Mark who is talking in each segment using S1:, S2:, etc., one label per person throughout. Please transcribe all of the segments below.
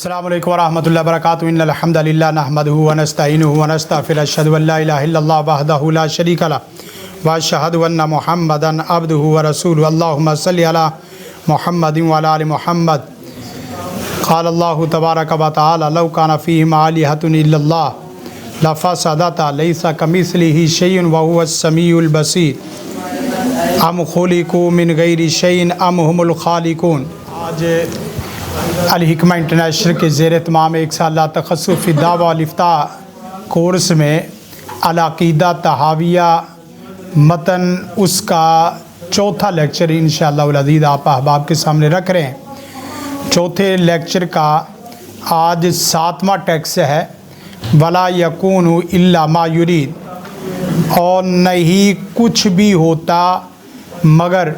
S1: अस्सलामु अलैकुम वरहमतुल्लाहि वबरकातुहू। इन्नल हम्दलिल्लाह नहमदुहु व नस्तईनुहु व नस्तगफिरुहु अशहदु अल्ला इलाहा इल्लल्लाह वहदहु ला शरीका लहु व अशहदु अन्ना मुहम्मदन अब्दुहु व रसूलुहु। अल्लाहुम्मा सल्लि अला मुहम्मदिन व अला आलि मुहम्मद। क़ाल अल्लाहु तबारक व तआला लौ काना फ़ीहिमा आलिहतुन इल्लल्लाह लफ़सदता लैसा कमिस्लिहि शैउन व हुवस समीउल बसीर अम खुलिकू मिन गैरि शैइन अम हुमुल खालिकून। आज अल हिकमा इंटरनेशनल के ज़ेर तमाम एक साला तखस्सुस दावा वल इफ्ता कोर्स में अल अक़ीदा तहाविया मतन उसका चौथा लेक्चर इंशाअल्लाह उल अज़ीज़ आप अहबाब के सामने रख रहे हैं। चौथे लेक्चर का आज 7वां टेक्स्ट है वला यकूनु इल्ला मा युरीद, और नहीं कुछ भी होता मगर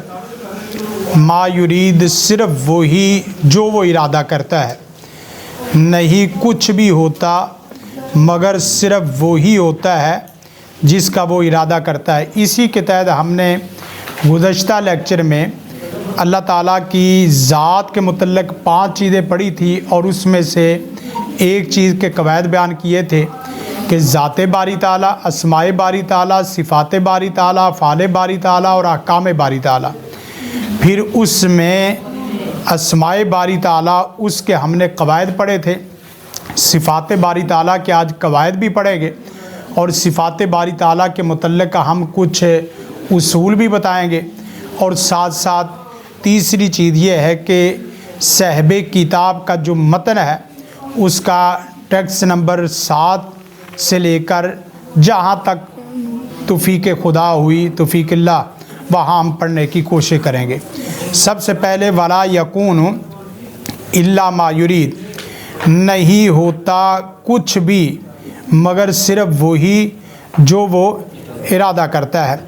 S1: मा युरीद सिर्फ वही जो वो इरादा करता है। नहीं कुछ भी होता मगर सिर्फ वही होता है जिसका वो इरादा करता है। इसी के तहत हमने गुज़श्ता लेक्चर में अल्लाह ताला की ज़ात के मुतल्लिक़ 5 चीज़ें पढ़ी थी, और उसमें से एक चीज़ के कवायद बयान किए थे कि ज़ात बारी ताला, अस्माए बारी ताला, सिफ़ात बारी ताला, फ़ाल बारी ताला और अहकाम बारी ताला। फिर उसमें अस्माए बारी ताला उसके हमने कवायद पढ़े थे, सिफ़ात बारी ताला के आज कवायद भी पढ़ेंगे, और सिफ़ात बारी ताला के मुतल्लिक़ हम कुछ उसूल भी बताएंगे। और साथ साथ तीसरी चीज़ ये है कि साहिब किताब का जो मतन है उसका टेक्स्ट नंबर 7 से लेकर जहाँ तक तौफ़ीक़ खुदा हुई तौफ़ीक़िल्लाह वहाँ हम पढ़ने की कोशिश करेंगे। सबसे पहले वला यकूनु इल्ला मा युरीद, नहीं होता कुछ भी मगर सिर्फ वही जो वो इरादा करता है।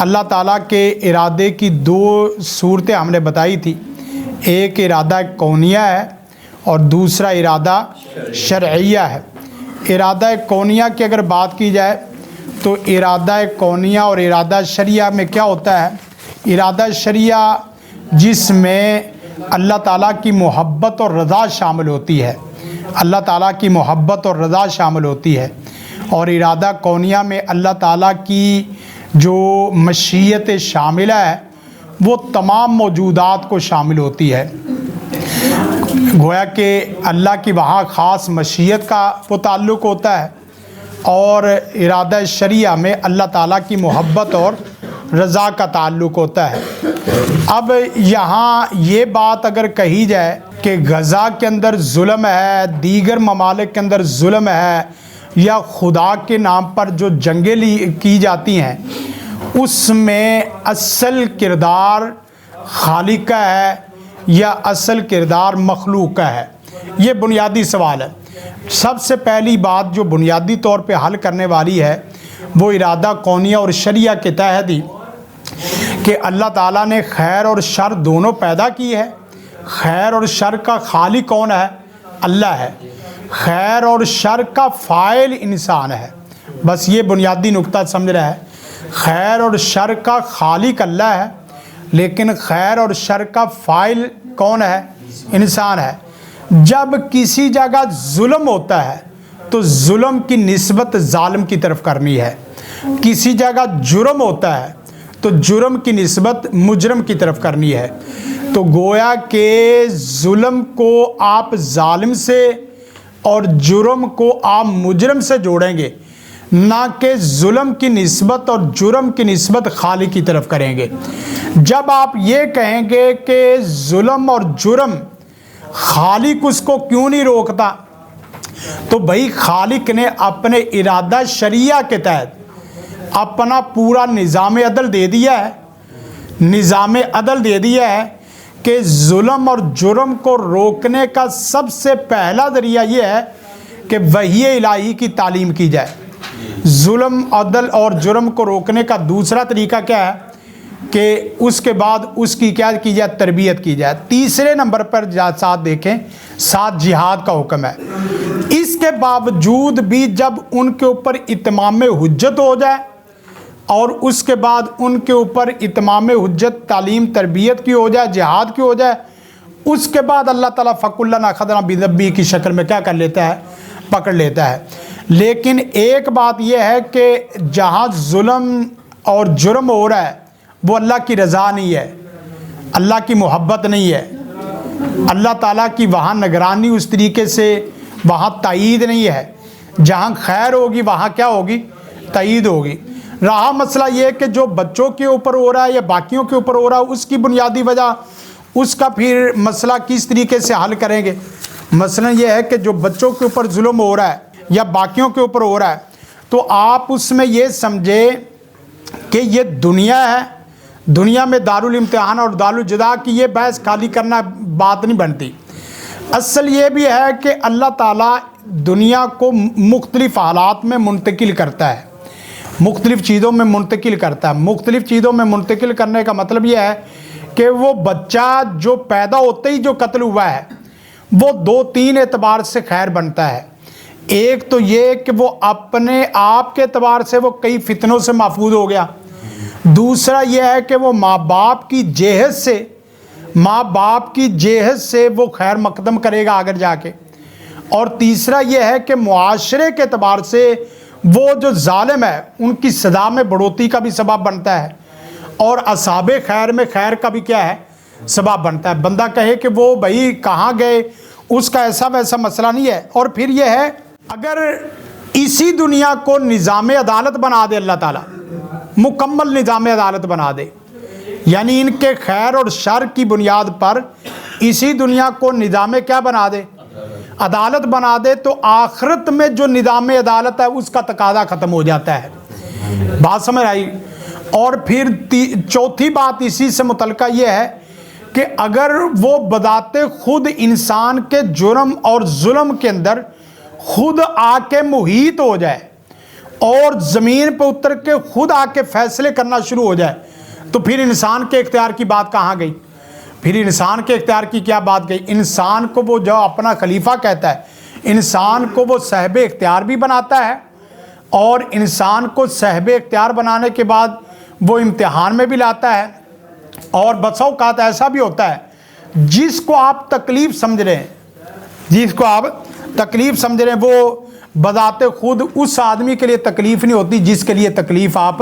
S1: अल्लाह ताला के इरादे की 2 सूरतें हमने बताई थी, एक इरादा कौनिया है और दूसरा इरादा शरइया है। इरादा कौनिया की अगर बात की जाए तो इरादा कौनिया और इरादा शरिया में क्या होता है। इरादा शरिया जिसमें अल्लाह ताला की मोहब्बत और रज़ा शामिल होती है, अल्लाह ताला की मोहब्बत और रज़ा शामिल होती है। और इरादा कौनिया में अल्लाह ताला की जो मशीयत शामिल है वो तमाम मौजूदात को शामिल होती है। गोया कि अल्लाह की वहाँ ख़ास मशीयत का वो ताल्लुक़ होता है, और इरादा शरिया में अल्लाह ताला की मोहब्बत और रज़ा का ताल्लुक़ होता है। अब यहाँ ये बात अगर कही जाए कि गज़ा के अंदर जुल्म है, दीगर ममालिक के अंदर जुल्म है, या खुदा के नाम पर जो जंगें की जाती हैं उसमें असल किरदार खालिक का है या असल किरदार मखलूक का है, ये बुनियादी सवाल है। सबसे पहली बात जो बुनियादी तौर पे हल करने वाली है वो इरादा कौनिया और शरिया के तहत ही कि अल्लाह ताला ने खैर और शर दोनों पैदा की है। खैर और शर का खालिक कौन है? अल्लाह है। खैर और शर का फ़ाइल इंसान है। बस ये बुनियादी नुक्ता समझ रहा है। खैर और शर का खालिक अल्लाह है, लेकिन खैर और शर का फ़ाइल कौन है? इंसान है। जब किसी जगह जुल्म होता है तो जुल्म की निस्बत जालिम की तरफ करनी है, किसी जगह जुर्म होता है तो जुर्म की निस्बत मुजरम की तरफ करनी है। तो गोया के जुल्म को आप जालिम से और जुर्म को आप मुजरम से जोड़ेंगे, ना कि जुल्म की निस्बत और जुर्म की निस्बत खालिक की तरफ करेंगे। जब आप ये कहेंगे कि जुल्म और जुर्म खालिक उसको क्यों नहीं रोकता, तो भाई खालिक ने अपने इरादा शरिया के तहत अपना पूरा निज़ाम अदल दे दिया है। निज़ाम अदल दे दिया है कि जुल्म और जुर्म को रोकने का सबसे पहला ज़रिया ये है कि वही इलाही की तालीम की जाए। जुल्म अदल और जुर्म को रोकने का दूसरा तरीका क्या है कि उसके बाद उसकी क्या की जाए? तरबियत की जाए। तीसरे नंबर पर साथ देखें, साथ जिहाद का हुक्म है। इसके बावजूद भी जब उनके ऊपर इत्माम हुज्जत हो जाए और उसके बाद उनके ऊपर इत्माम हुज्जत तालीम तरबियत की हो जाए, जिहाद की हो जाए, उसके बाद अल्लाह ताला फ़कुल्लना अख़ज़ना बिज़ंबी की शक्ल में क्या कर लेता है, पकड़ लेता है। लेकिन एक बात यह है कि जहाँ जुल्म और जुर्म हो रहा है वो अल्लाह की रज़ा नहीं है, अल्लाह की मोहब्बत नहीं है, अल्लाह ताला की वहाँ निगरानी उस तरीके से वहाँ तायीद नहीं है। जहाँ खैर होगी वहाँ क्या होगी, तायीद होगी। रहा मसला ये कि जो बच्चों के ऊपर हो रहा है या बाकियों के ऊपर हो रहा है, उसकी बुनियादी वजह, उसका फिर मसला किस तरीके से हल करेंगे। मसलन ये है कि जो बच्चों के ऊपर जुल्म हो रहा है या बाकियों के ऊपर हो रहा है, तो आप उसमें ये समझे कि ये दुनिया है, दुनिया में दारुल इम्तिहान और दारुल जदा की ये बहस खाली करना बात नहीं बनती। असल ये भी है कि अल्लाह ताला दुनिया को मुख्तलिफ़ हालात में मुंतकिल करता है, मुख्तलिफ़ चीज़ों में मुंतकिल करता है। मुख्तलिफ़ चीज़ों में मुंतकिल करने का मतलब यह है कि वो बच्चा जो पैदा होते ही जो कत्ल हुआ है वो 2-3 एतबार से खैर बनता है। एक तो ये कि वो अपने आप के एतबार से वो कई फितनों से महफूज हो गया। दूसरा यह है कि वो माँ बाप की जेहद से वो खैर मकदम करेगा आगे जाके। और तीसरा यह है कि मुआशरे के एतबार से वो जो जालिम है उनकी सज़ा में बढ़ोतरी का भी सबब बनता है, और असाबे खैर में खैर का भी क्या है, सबब बनता है। बंदा कहे कि वो भाई कहाँ गए, उसका ऐसा वैसा मसला नहीं है। और फिर यह है, अगर इसी दुनिया को निज़ाम अदालत बना दे अल्लाह ताला, मुकम्मल निज़ाम अदालत बना दे, यानी इनके खैर और शर की बुनियाद पर इसी दुनिया को निज़ाम क्या बना दे, अदालत बना दे, तो आखिरत में जो निज़ाम अदालत है उसका तकादा ख़त्म हो जाता है। बात समझ आई। और फिर चौथी बात इसी से मुतल्लिका ये है कि अगर वो बदाते खुद इंसान के जुर्म और जुल्म के अंदर खुद आके मुहीत हो जाए और ज़मीन पर उतर के खुद आके फैसले करना शुरू हो जाए, तो फिर इंसान के इख्तियार की बात कहाँ गई, फिर इंसान के इख्तियार की क्या बात गई। इंसान को वो जो अपना खलीफा कहता है, इंसान को वो साहिब इख्तियार भी बनाता है, और इंसान को साहिब इख्तियार बनाने के बाद वो इम्तिहान में भी लाता है। और बसा औक़ात ऐसा भी होता है जिसको आप तकलीफ़ समझ रहे हैं, जिसको आप तकलीफ़ समझ रहे हैं, वो बजाते खुद उस आदमी के लिए तकलीफ़ नहीं होती जिसके लिए तकलीफ़ आप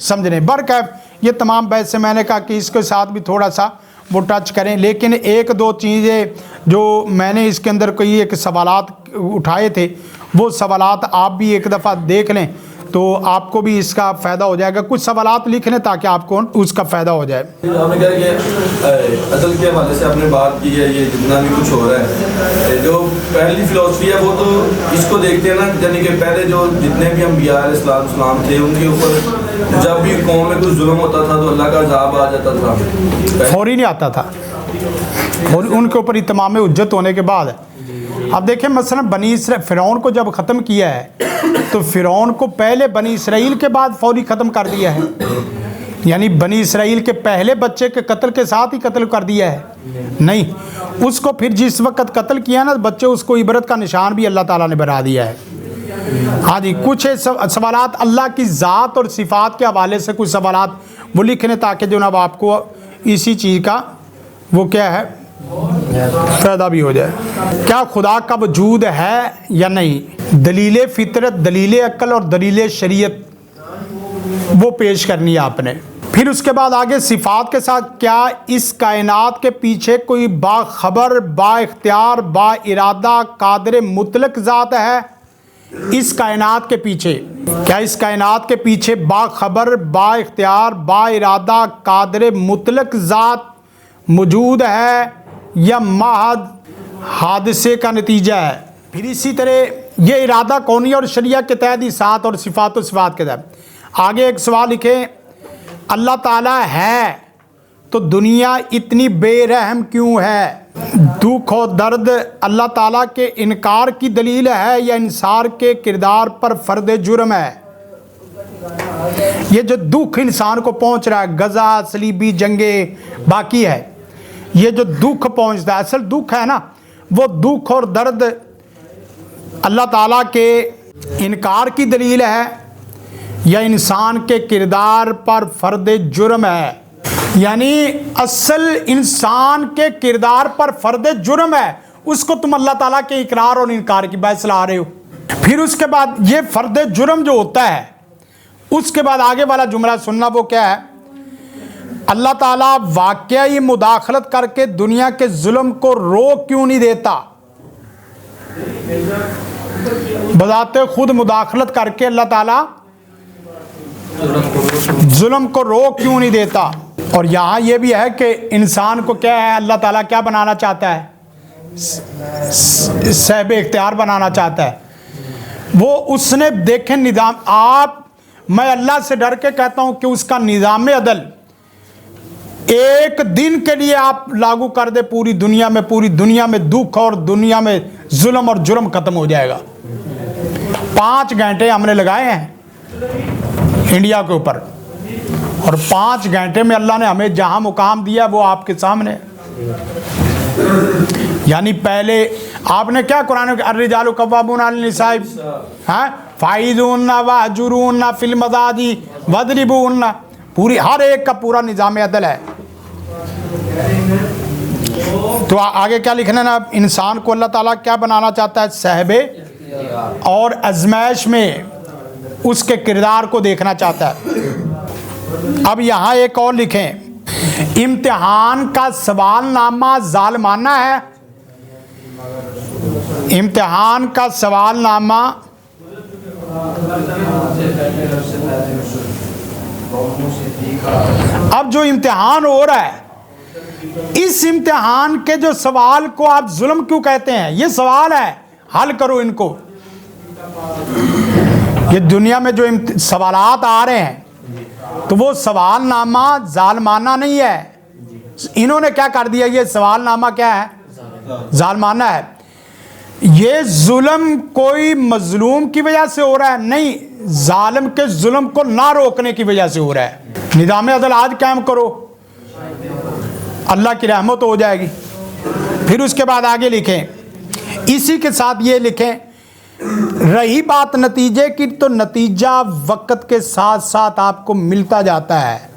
S1: समझ रहे हैं। बरकैफ ये तमाम बहस से मैंने कहा कि इसके साथ भी थोड़ा सा वो टच करें। लेकिन एक दो चीज़ें जो मैंने इसके अंदर कोई एक सवालात उठाए थे, वो सवालात आप भी एक दफ़ा देख लें तो आपको भी इसका फ़ायदा हो जाएगा। कुछ सवालात लिख लें ताकि आपको उसका फ़ायदा हो जाए।
S2: आपने कहा कि अदल के हवाले से आपने बात की है, ये जितना भी कुछ हो रहा है, जो पहली फ़िलॉसफी है वो तो इसको देखते हैं ना, यानी कि पहले जो जितने भी अंबिया अलैहिस्सलाम थे उनके ऊपर जब भी कौम में कुछ जुल्म होता था तो अल्लाह का अज़ाब आ जाता था,
S1: फौरी नहीं आता था, और उनके ऊपर इत्माम हुज्जत होने के बाद। अब देखें मसलन बनी इसराइल फ़िरौन को जब ख़त्म किया है तो फ़िरौन को पहले बनी इसराइल के बाद फौरी ख़त्म कर दिया है, यानी बनी इसराइल के पहले बच्चे के कत्ल के साथ ही कत्ल कर दिया है, नहीं, उसको फिर जिस वक्त कत्ल किया ना बच्चे, उसको इबरत का निशान भी अल्लाह ताला ने बना दिया है। हाँ जी, कुछ सवालात अल्लाह की ज़ात और सिफ़ात के हवाले से कुछ सवालात वो लिखने ताकि जनाब आपको इसी चीज़ का वो क्या है फ़ायदा भी हो जाए। क्या खुदा का वजूद है या नहीं, दलील फ़ितरत, दलील अक्ल और दलील शरीयत वो पेश करनी है आपने। फिर उसके बाद आगे सिफ़ात के साथ, क्या इस कायनात के पीछे कोई बाखबर, बाइख्तियार, बाइरादा, कादिर मुतलक ज़ात है। इस कायनात के पीछे, क्या इस कायनात के पीछे बाखबर, बाइख्तियार, बाइरादा, कादिर मुतलक ज़ात मौजूद है या महज हादसे का नतीजा है। फिर इसी तरह ये इरादा कौनी और शरिया के तहत ही सात और सिफ़ात के तहत। आगे एक सवाल लिखें, अल्लाह ताला है तो दुनिया इतनी बेरहम क्यों है। दुख और दर्द अल्लाह ताला के इनकार की दलील है या इंसान के किरदार पर फ़र्द जुर्म है। ये जो दुख इंसान को पहुंच रहा है, गज़ा, सलीबी जंगे बाकी है, ये जो दुख पहुंचता है, असल दुख है ना, वो दुख और दर्द अल्लाह ताला के इनकार की दलील है या इंसान के किरदार पर फ़र्द जुर्म है। यानी असल इंसान के किरदार पर फर्द जुर्म है, उसको तुम अल्लाह ताला के इकरार और इनकार की बहस ला रहे हो। फिर उसके बाद ये फर्द जुर्म जो होता है, उसके बाद आगे वाला जुमला सुनना, वो क्या है? अल्लाह ताला वाकई मुदाखलत करके दुनिया के जुल्म को रोक क्यों नहीं देता? बजाते खुद मुदाखलत करके अल्लाह ताला जुल्म को रोक क्यों नहीं देता? और यहाँ ये भी है कि इंसान को क्या है, अल्लाह ताला क्या बनाना चाहता है? साहिब इख्तियार बनाना चाहता है। वो उसने देखे निज़ाम, मैं अल्लाह से डर के कहता हूँ कि उसका निज़ाम अदल एक दिन के लिए आप लागू कर दे पूरी दुनिया में दुख और दुनिया में जुल्म और जुर्म खत्म हो जाएगा। 5 घंटे हमने लगाए हैं इंडिया के ऊपर, और 5 घंटे में अल्लाह ने हमें जहां मुकाम दिया वो आपके सामने। यानी पहले आपने क्या कुरान में अर्रिजालु कव्वामूना अलन निसाइ फाइज़ूना वहजुरूना फिल मज़ाजी वज़रिबूना, पूरी हर एक का पूरा निज़ाम अदल है। तो आगे क्या लिखना है ना, इंसान को अल्लाह ताला क्या बनाना चाहता है? साहिबे और आजमाइश में उसके किरदार को देखना चाहता है। अब यहाँ एक और लिखें, इम्तिहान का सवालनामा जालिमाना है। इम्तिहान का सवालनामा अब जो इम्तिहान हो रहा है, इस इम्तिहान के जो सवाल को आप जुल्म क्यों कहते हैं? ये सवाल है, हल करो इनको। ये दुनिया में जो सवालात आ रहे हैं, तो वो सवालनामा जालिमाना नहीं है। इन्होंने क्या कर दिया? ये सवालनामा क्या है? जालिमाना है। ये जुल्म कोई मजलूम की वजह से हो रहा है? नहीं, जालिम के जुल्म को ना रोकने की वजह से हो रहा है। निज़ाम अदल आज कायम करो, अल्लाह की रहमत हो जाएगी। फिर उसके बाद आगे लिखें, इसी के साथ ये लिखें, रही बात नतीजे की, तो नतीजा वक्त के साथ साथ आपको मिलता जाता है।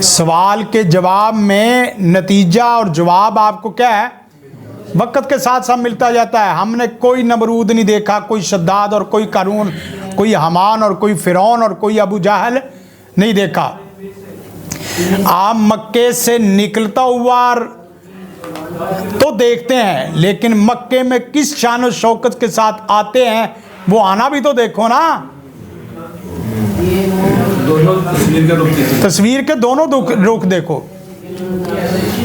S1: सवाल के जवाब में नतीजा और जवाब आपको क्या है? वक्त के साथ साथ मिलता जाता है। हमने कोई नमरूद नहीं देखा, कोई शद्दाद और कोई कारून, कोई हमान और कोई फिरौन और कोई अबू जहल नहीं देखा। आप मक्के से निकलता हुआ तो देखते हैं, लेकिन मक्के में किस शान और शौकत के साथ आते हैं वो आना भी तो देखो ना। तस्वीर के दोनों रुख देखो।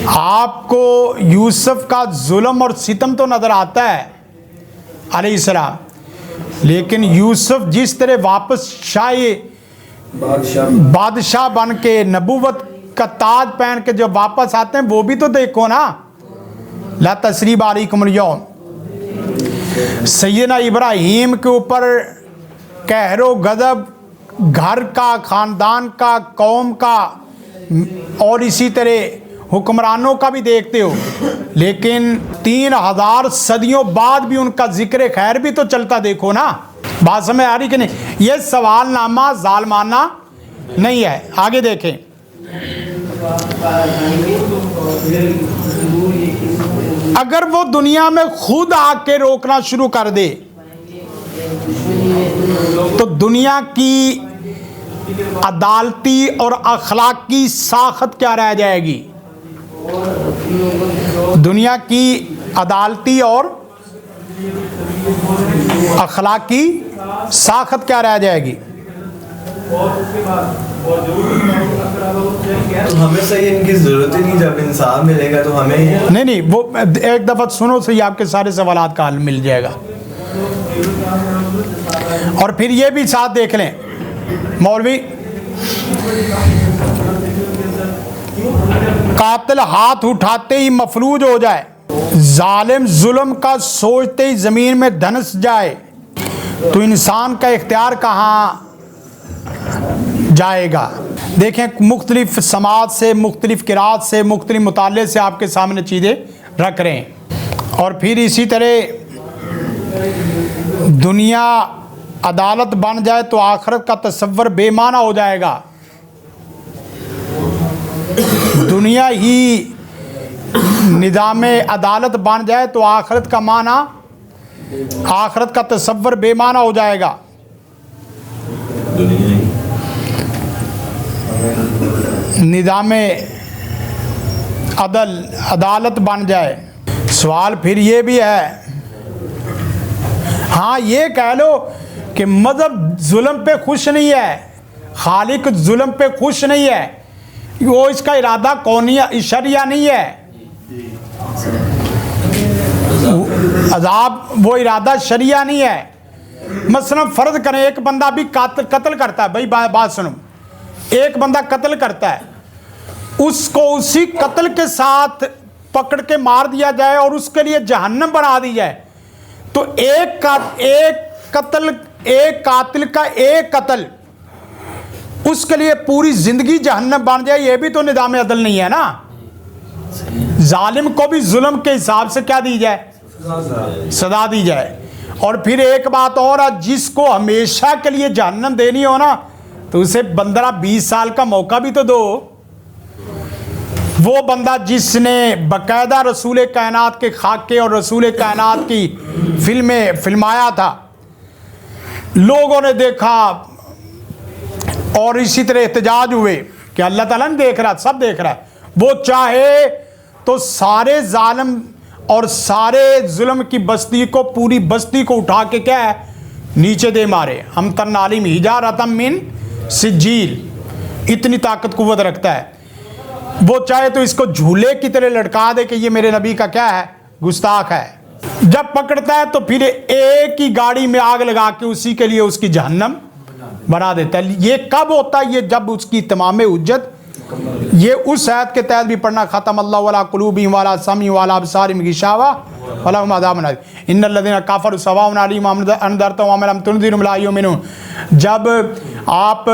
S1: आपको यूसुफ का जुल्म और सितम तो नजर आता है अलैहिस्सलाम, लेकिन यूसुफ जिस तरह वापस बादशाह बन के नबूवत का ताज पहन के जब वापस आते हैं, वो भी तो देखो ना। ला तसरीब अलैकुमुल यौम, सैयदना इब्राहीम के ऊपर कहरो गज़ब घर का, ख़ानदान का, कौम का और इसी तरह हुक्मरानों का भी देखते हो, लेकिन 3000 सदियों बाद भी उनका जिक्र खैर भी तो चलता देखो ना। बात समझ आ रही कि नहीं? ये सवालनामा जालिमाना नहीं है। आगे देखें, अगर वो दुनिया में खुद आके रोकना शुरू कर दे तो दुनिया की अदालती और अखलाकी साखत क्या रह जाएगी? दुनिया की अदालती और अखलाकी साखत क्या रह जाएगी?
S3: तो हमें सही इनकी जरूरत ही नहीं, जब इंसान मिलेगा तो हमें
S1: नहीं, वो एक दफा सुनो सही, आपके सारे सवालात का हल मिल जाएगा। और फिर ये भी साथ देख लें, मौलवी कातिल हाथ उठाते ही मफलूज हो जाए, जालिम जुल्म का सोचते ही ज़मीन में धंस जाए, तो इंसान का इख्तियार कहाँ जाएगा? देखें, मुख्तलिफ समाज से, मुख्तलिफ किरात से, मुख्तलिफ मुताले से आपके सामने चीज़ें रख रहे हैं। और फिर इसी तरह दुनिया अदालत बन जाए तो आखिरत का तसव्वुर बेमाना हो जाएगा। दुनिया ही निज़ाम अदालत बन जाए तो आखिरत का माना, आखिरत का तसव्वुर बेमाना हो जाएगा। निज़ाम अदालत बन जाए। सवाल फिर ये भी है, हाँ ये कह लो कि मज़हब जुल्म पे खुश नहीं है, खालिक जुल्म पे खुश नहीं है, वो इसका इरादा कौनिया शरिया नहीं है, अजाब वो इरादा शरिया नहीं है। मसलन फ़र्ज करें एक बंदा भी कत्ल करता है, भाई बात सुनो, एक बंदा कत्ल करता है, उसको उसी कत्ल के साथ पकड़ के मार दिया जाए और उसके लिए जहन्नम बना दी जाए, तो एक कातिल का एक कत्ल उसके लिए पूरी जिंदगी जहन्नम बन जाए, ये भी तो निज़ाम अदल नहीं है ना। जालिम को भी जुल्म के हिसाब से क्या दी जाए, सजा दी जाए। और फिर एक बात और है, जिसको हमेशा के लिए जहन्नम देनी हो ना, तो उसे 15-20 साल का मौका भी तो दो। वो बंदा जिसने बाकायदा रसूल कायनात के खाके और रसूल कायनात की फिल्माया था, लोगों ने देखा और इसी तरह एहतजाज हुए कि अल्लाह ताला नहीं देख रहा, सब देख रहा है। वो चाहे तो सारे जालिम और सारे जुल्म की बस्ती को, पूरी बस्ती को उठा के क्या है नीचे दे मारे। हम तन्नालिम हिजारतम मिन सिज्जील, इतनी ताकत कुव्वत रखता है। वो चाहे तो इसको झूले की तरह लटका दे कि ये मेरे नबी का क्या है, गुस्ताख है। जब पकड़ता है तो फिर एक ही गाड़ी में आग लगा के उसी के लिए उसकी जहन्नम बना देता है। ये कब होता है, ये जब उसकी तमाम हुज्जत, ये उस आयत के तहत भी पढ़ना, खतम अल्लाहु अला कुलूबिहिम वाला समी वाला अबसारिहिम गिशावा वलहुम अज़ाबुन अज़ीम इन्नल्लज़ीना कफ़रू सवाउन अलैहिम अनज़रतहुम अम लम तुनज़िरहुम ला युमिनून। जब आप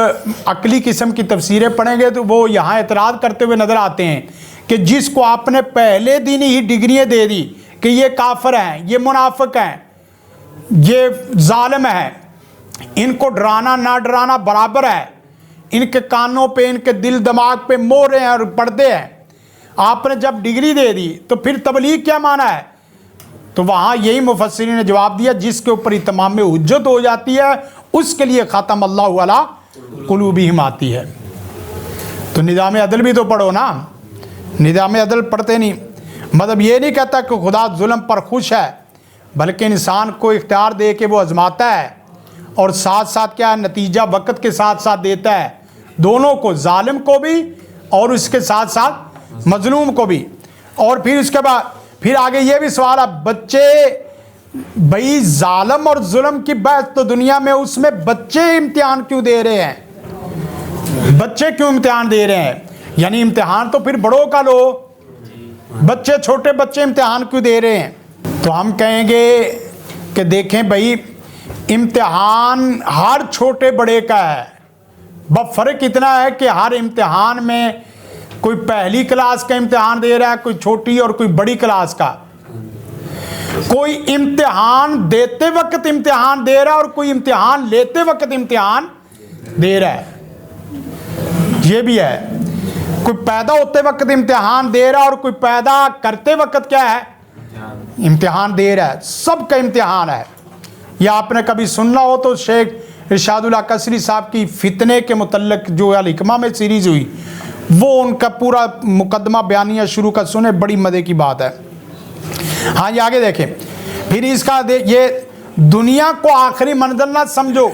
S1: अकली किस्म की तफसीरें पढ़ेंगे तो वो यहाँ एतराज़ करते हुए नज़र आते हैं कि जिसको आपने पहले दिन ही डिग्रियाँ दे दी कि ये काफिर हैं, ये मुनाफिक हैं, ये जालिम हैं, इनको डराना ना डराना बराबर है, इनके कानों पे, इनके दिल दिमाग पे मोहरें हैं और पर्दे हैं। आपने जब डिग्री दे दी तो फिर तबलीग क्या माना है? तो वहाँ यही मुफस्सिरीन ने जवाब दिया, जिसके ऊपर इत्माम में हुज्जत हो जाती है उसके लिए ख़तम अल्लाहु अला कुलूबिहिम आती है। तो निज़ाम अदल भी तो पढ़ो ना, निज़ाम अदल पढ़ते नहीं। मतलब ये नहीं कहता कि खुदा जुल्म पर खुश है, बल्कि इंसान को इख्तियार दे के वो आजमाता है और साथ साथ क्या है, नतीजा वक़्त के साथ साथ देता है, दोनों को, जालिम को भी और उसके साथ साथ मजलूम को भी। और फिर उसके बाद फिर आगे ये भी सवाल है, बच्चे, भाई जालिम और जुल्म की बहस तो दुनिया में, उसमें बच्चे इम्तिहान क्यों दे रहे हैं? बच्चे क्यों इम्तिहान दे रहे हैं? यानी इम्तिहान तो फिर बड़ों का लो, बच्चे, छोटे बच्चे इम्तिहान क्यों दे रहे हैं? तो हम कहेंगे कि देखें भाई, इम्तिहान हर छोटे बड़े का है, बस फ़र्क इतना है कि हर इम्तिहान में कोई पहली क्लास का इम्तिहान दे रहा है, कोई छोटी और कोई बड़ी क्लास का। कोई इम्तिहान देते वक्त इम्तिहान दे रहा है और कोई इम्तिहान लेते वक्त इम्तिहान दे रहा है, ये भी है। कोई पैदा होते वक्त इम्तिहान दे रहा है और कोई पैदा करते वक्त क्या है, इम्तिहान दे रहा है। सबका इम्तिहान है। या आपने कभी सुनना हो तो शेख इरशादुल हक कसरी साहब की फितने के मुतल्लिक जो अल-हिकमा में सीरीज़ हुई, वो उनका पूरा मुकदमा बयानिया शुरू का सुने, बड़ी मज़े की बात है। हाँ, ये आगे देखें। फिर इसका ये दुनिया को आखिरी मंजिल ना समझो।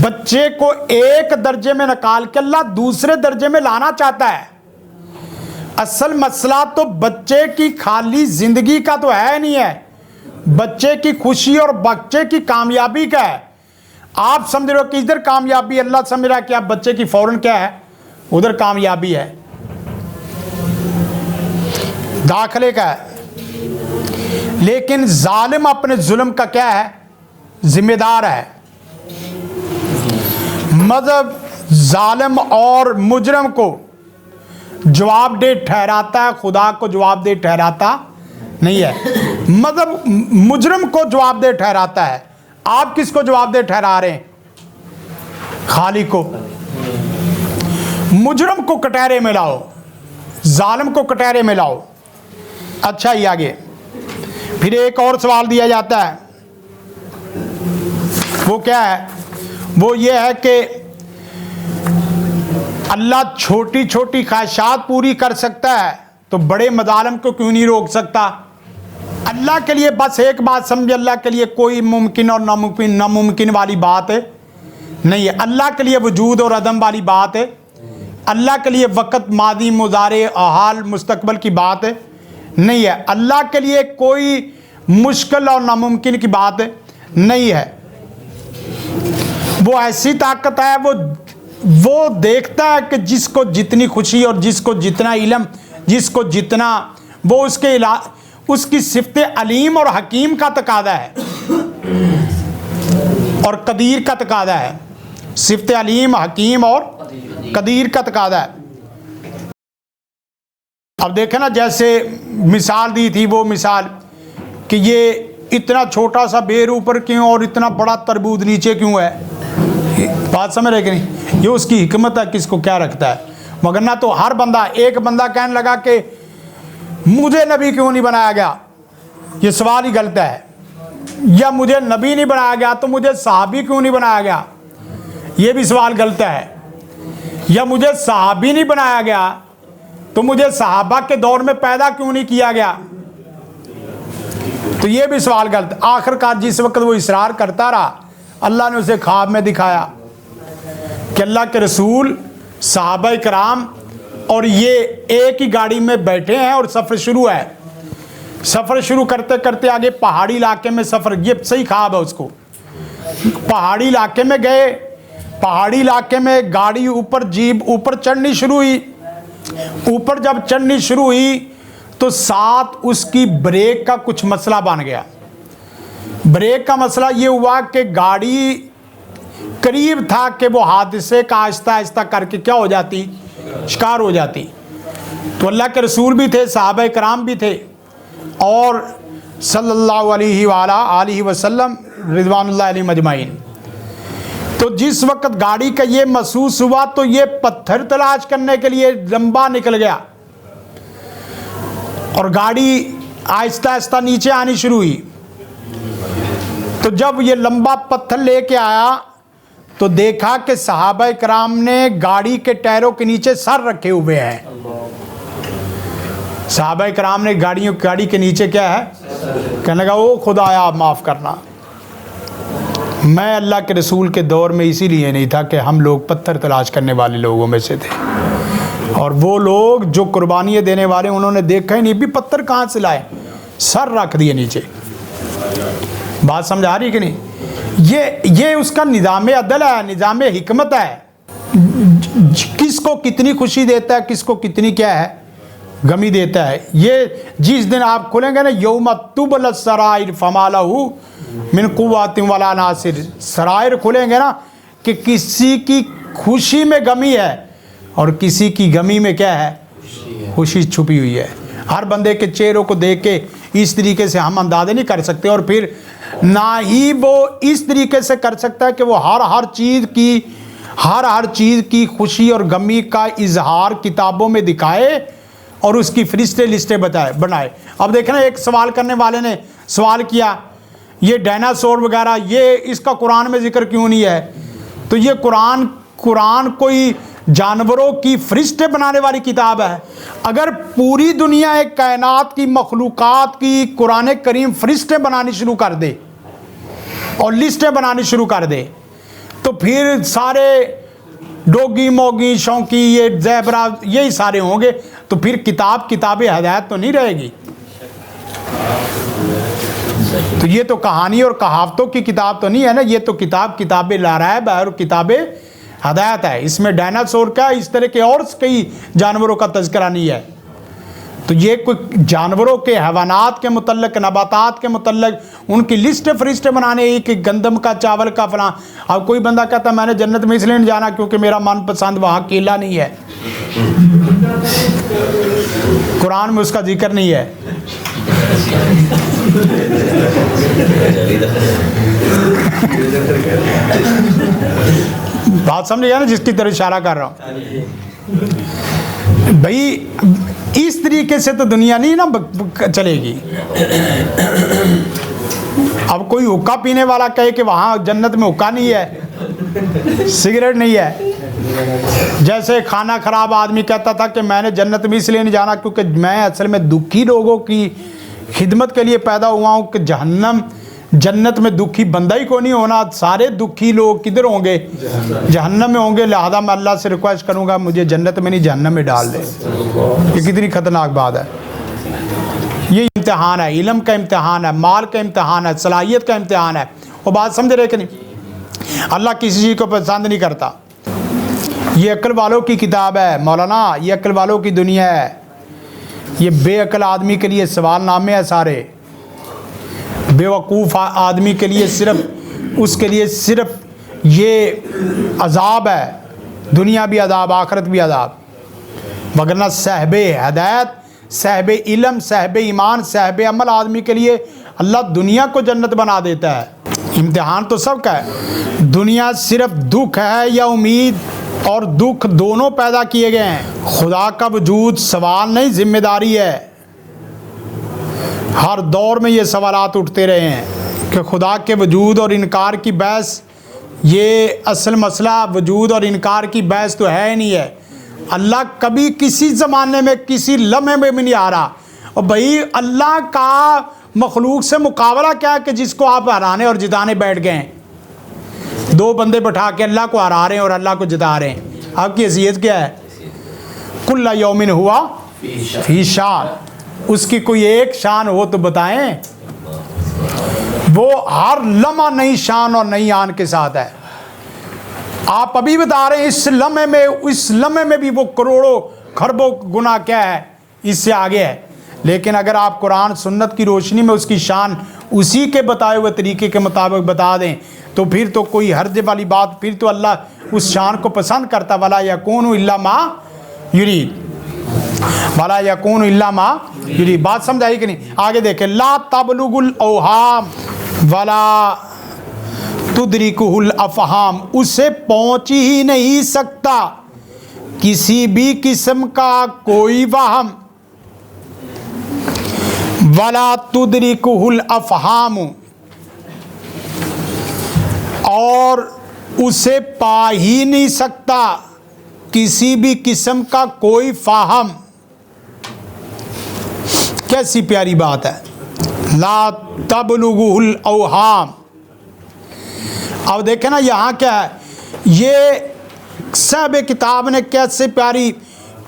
S1: बच्चे को एक दर्जे में निकाल के अल्लाह दूसरे दर्जे में लाना चाहता है। असल मसला तो बच्चे की खाली जिंदगी का तो है नहीं है, बच्चे की खुशी और बच्चे की कामयाबी का है। आप समझ रहे हो कि इधर कामयाबी, अल्लाह समझ रहा है कि आप बच्चे की फौरन क्या है, उधर कामयाबी है, दाखिले का है। लेकिन जालिम अपने जुल्म का क्या है, जिम्मेदार है। मतलब जालिम और मुजरम को जवाबदेह ठहराता है, खुदा को जवाबदेह ठहराता नहीं है। मतलब मुजरम को जवाबदेह ठहराता है। आप किसको जवाबदेह ठहरा रहे हैं? खालिक को। मुजरम को कटहरे में लाओ, जालिम को कटहरे में लाओ। अच्छा ही आगे फिर एक और सवाल दिया जाता है, वो क्या है? वो ये है कि अल्लाह छोटी छोटी ख्वाहिशात पूरी कर सकता है तो बड़े मजालिम को क्यों नहीं रोक सकता? अल्लाह के लिए बस एक बात समझे, अल्लाह के लिए कोई मुमकिन और नामुमकिन वाली बात है नहीं है। अल्लाह के लिए वजूद और अदम वाली बात है। अल्लाह के लिए वक़्त, मादी, मुज़ारे, हाल, मुस्तकबल की बात है नहीं है। अल्लाह के लिए कोई मुश्किल और नामुमकिन की बात है नहीं है। वो ऐसी ताकत है, वो देखता है कि जिसको जितनी खुशी और जिसको जितना इल्म, जिसको जितना, वो उसकी सिफ़त अलीम और हकीम का तकादा है और कदीर का तकादा है। सिफ़त अलीम, हकीम और कदीर का तकादा है। अब देखें ना, जैसे मिसाल दी थी, वो मिसाल कि ये इतना छोटा सा बेर ऊपर क्यों और इतना बड़ा तरबूज नीचे क्यों है? बात समझ रहे कि नहीं? ये उसकी हिकमत है, किसको क्या रखता है। मगर ना तो हर बंदा, एक बंदा कहने लगा कि मुझे नबी क्यों नहीं बनाया गया, ये सवाल ही गलत है। या मुझे नबी नहीं बनाया गया तो मुझे सहाबी क्यों नहीं बनाया गया, ये भी सवाल गलत है। या मुझे सहाबी नहीं बनाया गया तो मुझे सहाबा के दौर में पैदा क्यों नहीं किया गया, तो ये भी सवाल गलत। आखिरकार जिस वक्त वो इसरार करता रहा, अल्लाह ने उसे ख्वाब में दिखाया कि अल्लाह के रसूल, सहाबा कराम और ये एक ही गाड़ी में बैठे हैं और सफ़र शुरू है। सफ़र शुरू करते करते आगे पहाड़ी इलाके में सफ़र, ये सही ख्वाब है उसको। पहाड़ी इलाके में गए, पहाड़ी इलाके में गाड़ी ऊपर, जीप ऊपर चढ़नी शुरू हुई। ऊपर जब चढ़नी शुरू हुई तो साथ उसकी ब्रेक का कुछ मसला बन गया। ब्रेक का मसला ये हुआ कि गाड़ी करीब था कि वो हादसे का आहिस्ता आहिस्ता करके क्या हो जाती, शिकार हो जाती। तो अल्लाह के रसूल भी थे, सहाबा कराम भी थे और सल्लल्लाहु अलैहि वसल्लम रिज़वानुल्लाह अलैहिम अजमाइन। तो जिस वक्त गाड़ी का ये महसूस हुआ तो ये पत्थर तलाश करने के लिए लंबा निकल गया और गाड़ी आहिस्ता आहिस्ता नीचे आनी शुरू हुई। तो जब ये लंबा पत्थर लेके आया तो देखा कि सहाबा कराम ने गाड़ी के टायरों के नीचे सर रखे हुए हैं। सहाबा कराम ने गाड़ी के नीचे क्या है, कहने लगा ओ खुदाया आप माफ़ करना, मैं अल्लाह के रसूल के दौर में इसीलिए नहीं था कि हम लोग पत्थर तलाश करने वाले लोगों में से थे, और वो लोग जो कुर्बानियाँ देने वाले उन्होंने देखा ही नहीं भी पत्थर कहाँ से लाए, सर रख दिए नीचे। बात समझ आ रही कि नहीं? ये उसका निज़ाम अदल है, निज़ाम हिकमत है। किसको कितनी खुशी देता है, किसको कितनी क्या है गमी देता है। ये जिस दिन आप खोलेंगे ना, यौम तुबल सराइर फमालहू मिन कुव्वतिन वला नासिर, सराइर खोलेंगे ना कि किसी की खुशी में गमी है और किसी की गमी में क्या है, खुशी छुपी हुई है। हर बंदे के चेहरों को देख के इस तरीके से हम अंदाज़ा नहीं कर सकते, और फिर ना ही वो इस तरीके से कर सकता है कि वो हर चीज़ की खुशी और गमी का इजहार किताबों में दिखाए और उसकी फरिश्ते लिस्टें बनाए। अब देखना, एक सवाल करने वाले ने सवाल किया, ये डायनासोर वगैरह ये इसका कुरान में जिक्र क्यों नहीं है? तो ये कुरान कोई जानवरों की फरिश्ते बनाने वाली किताब है। अगर पूरी दुनिया एक कायनात की मखलूक़ात की कुरान करीम फरिश्ते बनानी शुरू कर दे और लिस्टें बनानी शुरू कर दे, तो फिर सारे डोगी मोगी शौकी ये ज़ेबरा यही सारे होंगे, तो फिर किताब हदायत तो नहीं रहेगी। तो ये तो कहानी और कहावतों की किताब तो नहीं है ना, ये तो किताब लारायब है और किताब हदायत है। इसमें डायनासोर का, इस तरह के और कई जानवरों का तज़किरा नहीं है। तो ये कोई जानवरों के, हैवानात के मुतल्लिक़, नबातात के मुतल्लिक़ उनकी लिस्ट फरिश्ते बनाने ही कि गंदम का, चावल का, फलां। अब कोई बंदा कहता मैंने जन्नत में इसलिए नहीं जाना क्योंकि मेरा मनपसंद वहाँ केला नहीं है, कुरान में उसका जिक्र नहीं है। बात समझ गया ना जिसकी तरफ इशारा कर रहा हूँ। भाई इस तरीके से तो दुनिया नहीं ना चलेगी। अब कोई हुक्का पीने वाला कहे कि वहाँ जन्नत में हुक्का नहीं है, सिगरेट नहीं है। जैसे खाना खराब आदमी कहता था कि मैंने जन्नत में इसलिए नहीं जाना क्योंकि मैं असल में दुखी लोगों की खिदमत के लिए पैदा हुआ हूँ कि जहन्नम जन्नत में दुखी बंदा ही को नहीं होना, सारे दुखी लोग किधर होंगे? जहन्नम में होंगे। लिहाजा मैं अल्लाह से रिक्वेस्ट करूँगा मुझे जन्नत में नहीं जहन्नम में डाल दे। ये कितनी ख़तरनाक बात है। ये इम्तिहान है, इल्म का इम्तिहान है, माल का इम्तिहान है, सलाहियत का इम्तिहान है। वो बात समझ रहे कि नहीं? अल्लाह किसी चीज़ को पसंद नहीं करता। ये अक्ल वालों की किताब है मौलाना, ये अक्ल वालों की दुनिया है। ये बेअक्ल आदमी के लिए सवालनामे है सारे। बेवकूफ़ आदमी के लिए सिर्फ उसके लिए सिर्फ ये अजाब है, दुनिया भी अजाब आखिरत भी अजाब। वगरना साहिब हदायत, साहिब इल्म, साहिब ईमान, साहिब अमल आदमी के लिए अल्लाह दुनिया को जन्नत बना देता है। इम्तिहान तो सबका है। दुनिया सिर्फ दुख है या उम्मीद और दुख दोनों पैदा किए गए हैं। खुदा का वजूद सवाल नहीं जिम्मेदारी है। हर दौर में ये सवालात उठते रहे हैं कि खुदा के वजूद और इनकार की बहस, ये असल मसला वजूद और इनकार की बहस तो है ही नहीं है। अल्लाह कभी किसी ज़माने में किसी लम्हे में भी नहीं आ रहा। और भाई अल्लाह का मखलूक से मुकाबला क्या है कि जिसको आप हराने और जिताने बैठ गए हैं। दो बंदे बैठा के अल्लाह को हरा रहे हैं और अल्लाह को जिता रहे हैं। आपकी हैसियत क्या है? कुल्ला यौमिन हुआ फी शान। उसकी कोई एक शान हो तो बताएं। वो हर लम्हा नई शान और नई आन के साथ है। आप अभी बता रहे हैं इस लम्हे में भी वो करोड़ों खरबों गुना क्या है, इससे आगे है। लेकिन अगर आप कुरान सुन्नत की रोशनी में उसकी शान उसी के बताए हुए तरीके के मुताबिक बता दें तो फिर तो कोई हर्ज वाली बात, फिर तो अल्लाह उस शान को पसंद करता। वला यकूनु इल्ला मा युरीद, वला यकूनु इल्ला मा युरीद। बात समझ आई कि नहीं? आगे देखें, ला तबलुगुल औहाम वला तुदरिकुहुल अफहाम। उसे पहुंच ही नहीं सकता किसी भी किस्म का कोई वहम। वला तुदरिकुहुल अफहाम, और उसे पा ही नहीं सकता किसी भी किस्म का कोई फाहम। कैसी प्यारी बात है, ला तबलुगुहुल औहाम। अब देखें ना यहाँ क्या है, ये साहिब किताब ने कैसे प्यारी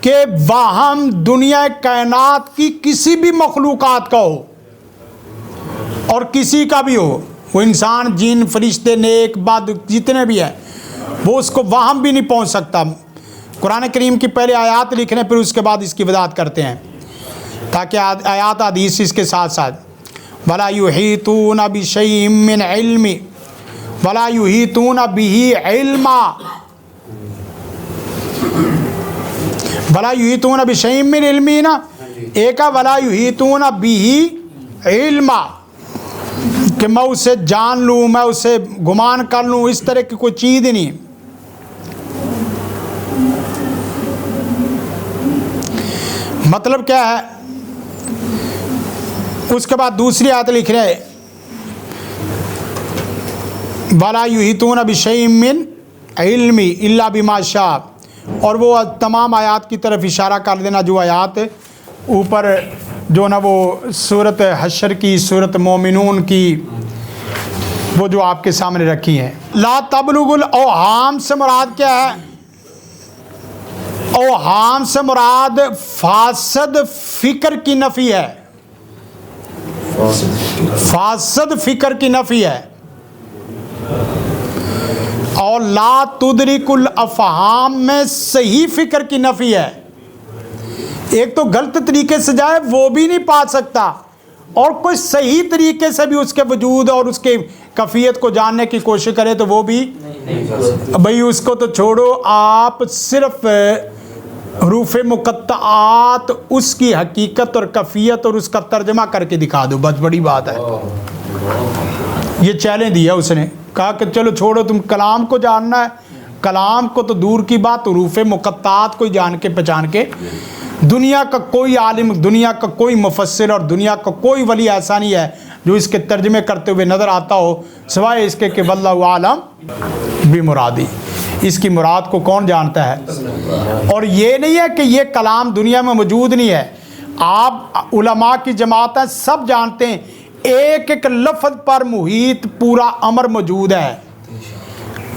S1: कि वाहम दुनिया कायनात की किसी भी मखलूकात का हो और किसी का भी हो, वो इंसान जिन फरिश्ते नेक बद जितने भी हैं, वो उसको वाहम भी नहीं पहुँच सकता। कुरान करीम की पहले आयात लिखने फिर उसके बाद इसकी वजाहत करते हैं ताकि आयात हदीस इसके साथ साथ। वला युहीतूना बिशैइन मिन इल्मी वला युहीतूना बिही इल्मा, वला युहीतूना बिशैइन मिन इल्मी ना, एक वला युहीतूना बिही इल्मा कि मैं उसे जान लूँ, मैं उसे गुमान कर लूँ, इस तरह की कोई चीज़ ही नहीं। मतलब क्या है? उसके बाद दूसरी आयत लिख रहे वला युहीतूना बिशैइन मिन इल्मी इल्ला बिमा शाअ, और वो तमाम आयात की तरफ इशारा कर देना जो आयात ऊपर जो ना वो सूरत हशर की, सूरत मोमिनून की, वो जो आपके सामने रखी हैं। ला तबलुगुल औहाम से मुराद क्या है? औहाम से मुराद फासद फिक्र की नफ़ी है। फासद फिक्र की नफ़ी है। और ला तुदरिकुल अफहाम में सही फिक्र की नफ़ी है। एक तो गलत तरीके से जाए वो भी नहीं पा सकता, और कोई सही तरीके से भी उसके वजूद और उसके कफ़ियत को जानने की कोशिश करे तो वो भी भाई उसको तो छोड़ो, आप सिर्फ हरूफ मुक़त्तआत उसकी हकीकत और कफ़ियत और उसका तर्जमा करके दिखा दो, बस बड़ी बात है। ये चैलेंज दिया उसने, कहा कि चलो छोड़ो, तुम कलाम को जानना है, कलाम को तो दूर की बात, हरूफ मुक़त्तात को जान के पहचान के दुनिया का कोई आलिम, दुनिया का कोई मुफस्सिर और दुनिया का कोई वली ऐसा नहीं है जो इसके तर्जमे करते हुए नज़र आता हो, सिवाय इसके कि वल्लाहु आलम बिमुरादी, इसकी मुराद को कौन जानता है। और ये नहीं है कि ये कलाम दुनिया में मौजूद नहीं है, आप उलमा की जमात है, सब जानते हैं एक एक लफ्ज़ पर मुहीत पूरा अमर मौजूद है।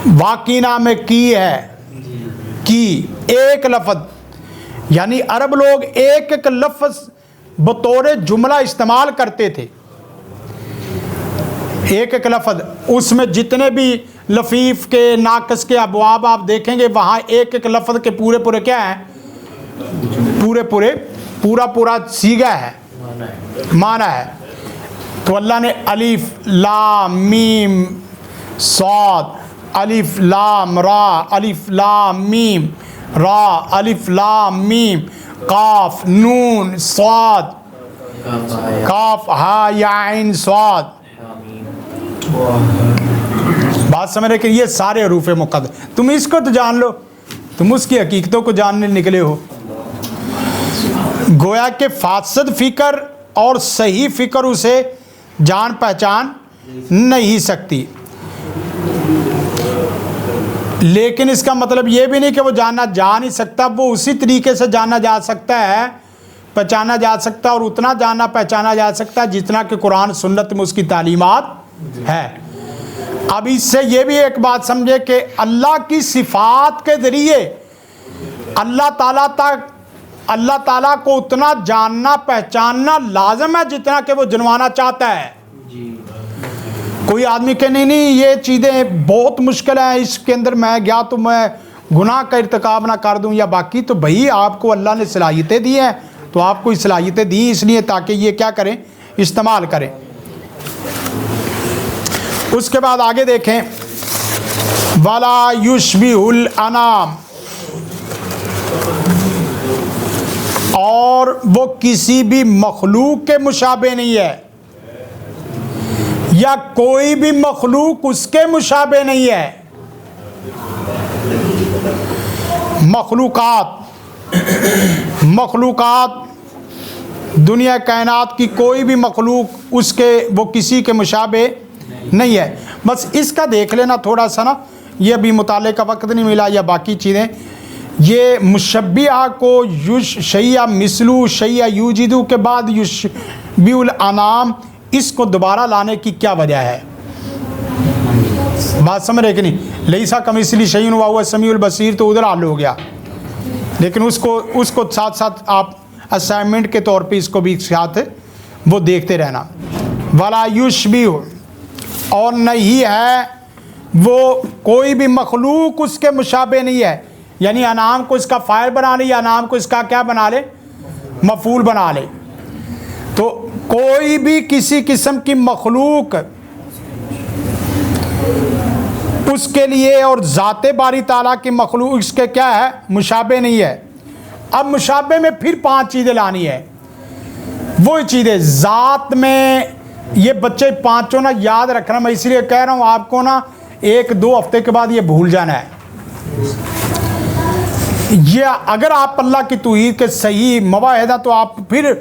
S1: वाक़ीना में की है, की एक लफ्ज़, यानी अरब लोग एक एक लफ्ज़ बतौर जुमला इस्तेमाल करते थे, एक एक लफ्ज़, उसमें जितने भी लफीफ के नाकस के अबवाब आप देखेंगे वहाँ एक एक लफ्ज़ के पूरे पूरे क्या हैं, पूरे पूरे पूरा पूरा सीगा है, माना है। तो अल्लाह ने अलिफ लाम मीम सौद, अलिफ लाम रा, अलिफ लाम मीम रा, अलिफ लाम मीम काफ नून सौद, काफ हा या आइन सौद, बात समझ रहे कि ये सारे हरूफ मुक़द्दर, तुम इसको तो जान लो, तुम उसकी हकीकतों को जानने निकले हो। गोया के फासद फ़िक्र और सही फ़िक्र उसे जान पहचान नहीं सकती, लेकिन इसका मतलब ये भी नहीं कि वो जाना जा नहीं सकता, वो उसी तरीके से जाना जा सकता है, पहचाना जा सकता है, और उतना जाना पहचाना जा सकता है जितना कि कुरान सुन्नत में उसकी तालीमात है। अब इससे ये भी एक बात समझे कि अल्लाह की सिफ़ात के ज़रिए अल्लाह ताला को उतना जानना पहचानना लाजम है जितना कि वो जनवाना चाहता है। कोई आदमी के नहीं ये चीज़ें बहुत मुश्किल हैं, इसके अंदर मैं गया तो मैं गुनाह का इर्तिकाब ना कर दूं या बाकी, तो भाई आपको अल्लाह ने सलाहियतें दी हैं, तो आपको सलाहियतें दी इसलिए ताकि ये क्या करें, इस्तेमाल करें। उसके बाद आगे देखें, वला युशबिहुल अनाम, और वो किसी भी मखलूक के मुशाबे नहीं है, या कोई भी मखलूक उसके मुशाबे नहीं है। मखलूकात दुनिया कायनात की कोई भी मखलूक उसके वो किसी के मुशाबे नहीं है। बस इसका देख लेना थोड़ा सा ना, ये अभी मुताले का वक्त नहीं मिला या बाकी चीज़ें, ये मुशब्बिहा को युश शैया मिसलू शैया यूजिदू के बाद युशबिहुल अनाम, इसको दोबारा लाने की क्या वजह है, बात समझ रहे कि नहीं। लईसा कमिसली शैउन व हुवा समीउल बसीर तो उधर हाल हो गया, लेकिन उसको साथ साथ आप असाइनमेंट के तौर पे इसको भी साथ वो देखते रहना। वला युशबिहु, और नहीं है वो कोई भी मखलूक उसके मुशाबे नहीं है, यानी अनाम को इसका फ़ाइल बना ले या अनाम को इसका क्या बना ले, मफूल बना ले। तो कोई भी किसी किस्म की मखलूक उसके लिए और ज़ाते बारी ताला की मखलूक इसके क्या है, मुशाबे नहीं है। अब मुशाबे में फिर 5 चीज़ें लानी है, वो चीज़ें ज़ात में, ये बच्चे पाँचों ना याद रखना, मैं इसलिए कह रहा हूँ आपको ना, 1-2 हफ्ते के बाद ये भूल जाना है। ये अगर आप अल्लाह की तौहीद के सही मवाहिदा, तो आप फिर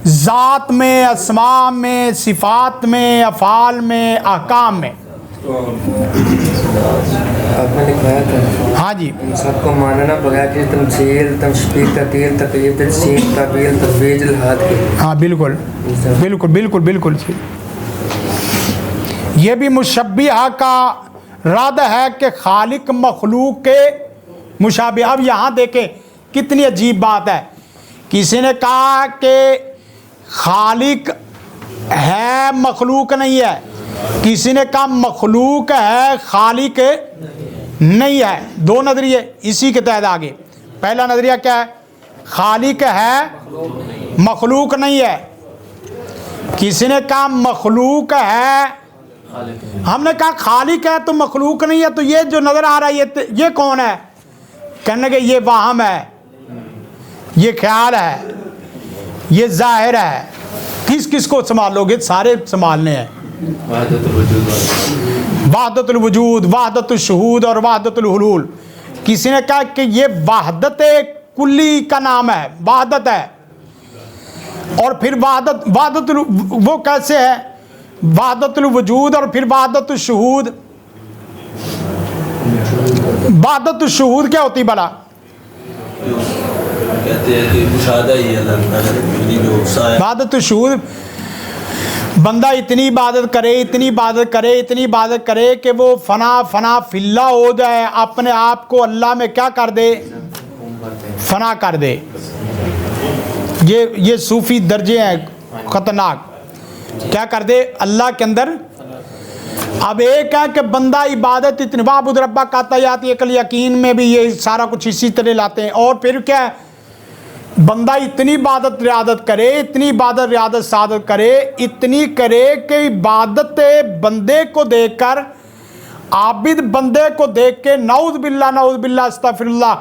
S1: ज़ात में, अस्मा में, सिफ़ात में, अफ़ाल में, अहकाम में।
S4: आपने लिखवाया था,
S1: हाँ जी,
S4: सबको मानना बगैर कि तमसील तशबीह तक़यीद तक़यीद तज़सीन तबील तज़वीज हाथ के।
S1: हाँ बिल्कुल बिल्कुल बिल्कुल बिल्कुल। ये भी मुशब्बिहा का रद है कि खालिक मखलूक के मुशाबे। अब यहाँ देखें कितनी अजीब बात है, किसी ने कहा कि खालिक है मखलूक नहीं है, किसी ने कहा मखलूक है खालिक नहीं है। 2 नज़रिए इसी के तहत आगे। पहला नज़रिया क्या है, खालिक है मखलूक नहीं है। किसी ने कहा मखलूक है, हमने कहा खालिक है तो मखलूक नहीं है, तो ये जो नज़र आ रहा है ये कौन है, कहने के ये वाहम है, ये ख्याल है, ये जाहिर है। किस किस को संभालोगे, सारे संभालने हैं। वहदतुल वजूद, वहदतुल शुहूद और वहदतुल हुलूल। किसी ने कहा कि ये वहदत कुल्ली का नाम है, वहदत है। और फिर वहदतुल वो कैसे है, वहदतुल वजूद और फिर वहदतुल शुहूद। वहदतुल शुहूद क्या होती भला?
S3: कहते हैं कि मुशाहदा ही है अल्लाह।
S1: वहदतुल शुहूद, बंदा इतनी इबादत करे, इतनी इबादत करे, इतनी इबादत करे कि वो फना फिल्ला हो जाए, अपने आप को अल्लाह में क्या कर दे, फना कर दे। ये सूफी दर्जे हैं खतरनाक, क्या कर दे अल्लाह के अंदर। अब एक है कि बंदा इबादत इतनी वाबुद रब्बा का तयाती कल यकीन में भी ये सारा कुछ इसी तरह लाते हैं। और फिर क्या है, बंदा इतनी इबादत रियादत करे, इतनी इबादत रियादत सादत करे, इतनी करे कि इबादत बंदे को देखकर, आबिद बंदे को देख के नऊज़ बिल्लाह अस्तगफिरुल्लाह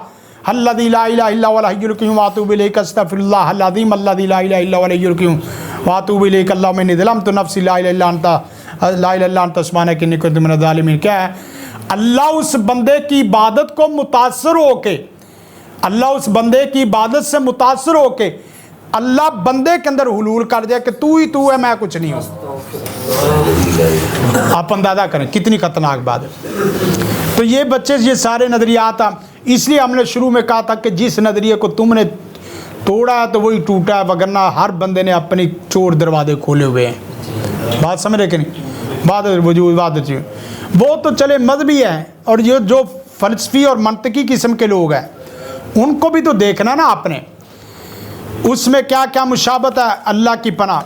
S1: अल्लज़ी ला इलाहा इल्ला हुवल हय्युल क़य्यूम व अतूबु इलैहि अस्तगफिरुल्लाह अल-अज़ीम अल्लज़ी ला इलाहा इल्ला हुवल हय्युल क़य्यूम व अतूबु इलैहि अल्लाहुम्मा इन्नी ज़लमतु नफ़्सी ला इलाहा इल्ला अंता सुब्हानक इन्नी कुन्तु मिनज़ ज़ालिमीन। क्या है, अल्लाह उस बंदे की इबादत को मुतासर होके, अल्लाह उस बंदे की इबादत से मुतासर होके अल्लाह बंदे के अंदर हुलूल कर दिया कि तू ही तू है, मैं कुछ नहीं हूँ। आप अंदाजा करें कितनी खतरनाक बात है। तो ये बच्चे ये सारे नज़रियात, इसलिए हमने शुरू में कहा था कि जिस नज़रिए को तुमने तोड़ा है तो वही टूटा है, वगरना हर बंदे ने अपनी चोर दरवाजे खोले हुए हैं। बात समझ रहे कि नहीं? वादत वजूद वादत वो तो चले मजहबी हैं, और ये जो फ़लसफ़ी और मंतकी किस्म के लोग हैं उनको भी तो देखना ना आपने, उसमें क्या क्या मुशाबत है अल्लाह की पनाह,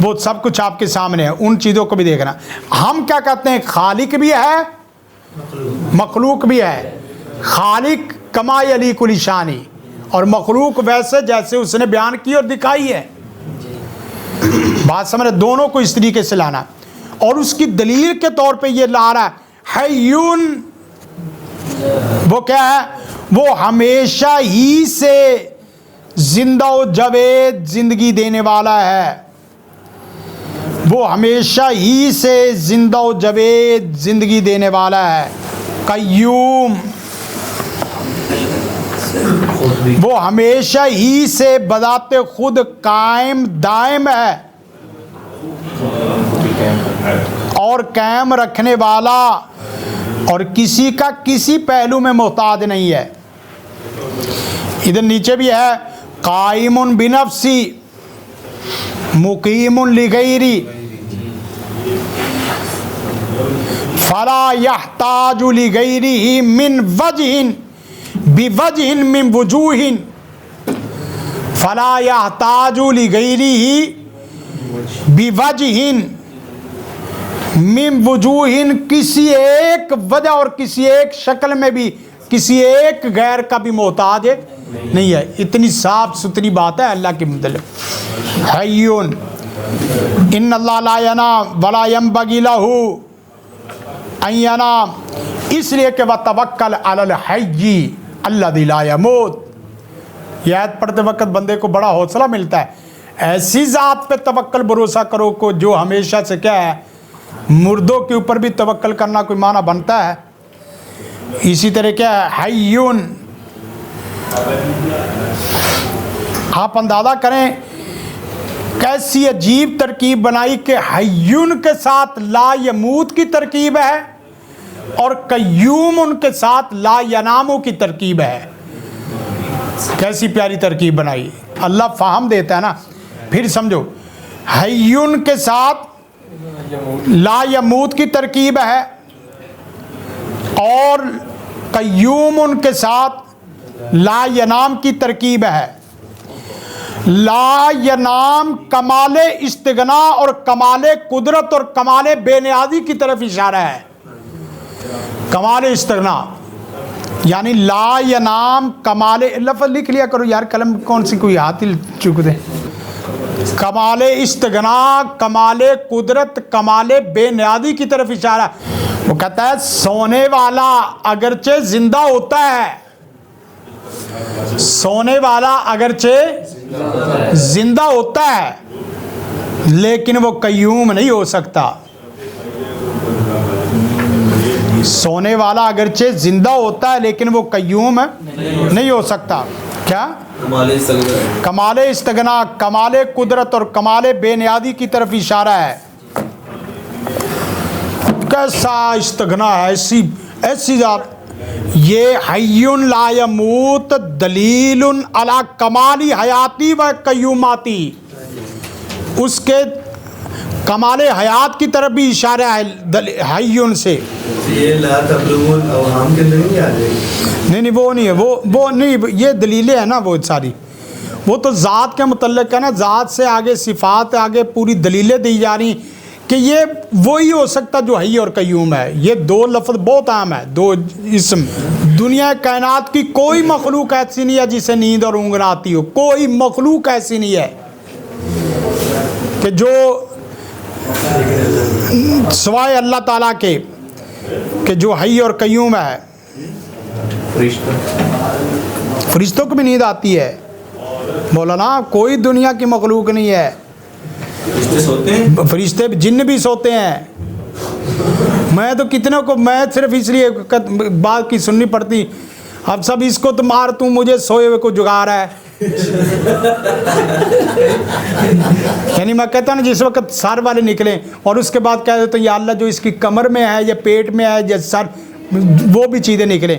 S1: वो सब कुछ आपके सामने है, उन चीज़ों को भी देखना। हम क्या कहते हैं, खालिक भी है मखलूक भी है। खालिक कमा अली कुल शानी, और मखलूक वैसे जैसे उसने बयान की और दिखाई है। बात समझ, दोनों को इस तरीके से लाना। और उसकी दलील के तौर पे ये ला रहा है हय्युन, वो क्या है, वो हमेशा ही से जिंदा व जवेद जिंदगी देने वाला है। वो हमेशा ही से जिंदा व जवेद जिंदगी देने वाला है। कय्यूम, वो हमेशा ही से बजाते खुद कायम दायम है और कायम रखने वाला, और किसी का किसी पहलू में मोहताज नहीं है। इधर नीचे भी है कायमुन बिनफ्सी मुकीमुन लिगैरी फला यहताजु लिगैरिही मिन वजहिन बिवजहिन मिन वजूहिन फला यहताजु लिगैरिही बिवजहिन मिन वजूहिन, किसी एक वजह और किसी एक शक्ल में भी किसी एक गैर का भी मोहताज नहीं है। इतनी साफ सुथरी बात है अल्लाह के मतलब। हय्युन इन्नल्लाह ला यनाम वला यंबगी लहू अन यनाम, इसलिए कि वह तवक्कल अलल हय्यी अल्लज़ी ला यमूत। यह आयत पढ़ते वक्त बंदे को बड़ा हौसला मिलता है। ऐसी ज़ात पे तवक्कल भरोसा करो को जो हमेशा से क्या है, मुर्दों के ऊपर भी तवक्कल करना कोई माना बनता है। इसी तरह क्या है हय्युन, आप अंदाज़ा करें कैसी अजीब तरकीब बनाई कि हय्युन के साथ ला यमूत की तरकीब है और कय्यूम उनके साथ ला यनामो की तरकीब है। कैसी प्यारी तरकीब बनाई, अल्लाह फाहम देता है ना। फिर समझो, हय्युन के साथ ला यमूत की तरकीब है और कय्यूम उनके साथ ला यनाम की तरकीब है। ला यनाम कमाले इस्तिगना और कमाले कुदरत और कमाले बेनियाजी की तरफ इशारा है। कमाले इस्तिगना यानी ला यनाम कमाले, लफ्ज़ लिख लिया करो यार, कलम कौन सी कोई हाथ ही चुक दे। कमाले इस्तिगना, कमाले कुदरत, कमाले बेनियाजी की तरफ इशारा। वो कहता है सोने वाला अगरचे जिंदा होता है, सोने वाला अगरचे जिंदा होता है लेकिन वो कय्यूम नहीं हो सकता। सोने वाला अगरचे जिंदा होता है लेकिन वो कय्यूम नहीं हो सकता। क्या? कमाले इस्तगना, कमाले कुदरत और कमाले बेनियादी की तरफ इशारा है। कैसा इस्तगना है, ऐसी जात। ये हय्युन ला यमूत दलीलुन अला कमाली हयाती व कय्यूमाती, उसके कमाले हयात की तरफ भी इशारा है हय्युन से।
S3: ये ला तबलुगुल अवहाम के अंदर नहीं आ जाएगी।
S1: नहीं वो नहीं है, वो नहीं, ये दलीलें हैं ना वो सारी, वो तो ज़ात के मुतल्लिक़ है ना। ज़ात से आगे सिफ़ात, आगे पूरी दलीलें दी जा रही कि ये वही हो सकता जो हय्य और कय्यूम है। ये दो लफ्ज़ बहुत आम है, दो इस्म। दुनिया कायनात की कोई मखलूक ऐसी नहीं है जिसे नींद और ऊँघ ना आती हो। कोई मखलूक ऐसी नहीं है कि जो सिवाय अल्लाह ताला के कि जो हय्य और कय्यूम है। फरिश्तों को भी नींद आती है मौलाना, कोई दुनिया की मखलूक नहीं है।
S2: फरिश्ते सोते हैं,
S1: फरिश्ते जिन्न भी सोते हैं। मैं तो कितने को, मैं सिर्फ इसलिए बात की सुननी पड़ती, अब सब इसको तो मार, तू मुझे सोए हुए को जुगा रहा है। यानी मैं कहता ना जिस वक्त सर वाले निकले और उसके बाद कह देते या अल्लाह जो इसकी कमर में है या पेट में है या सर, वो भी चीज़ें निकले,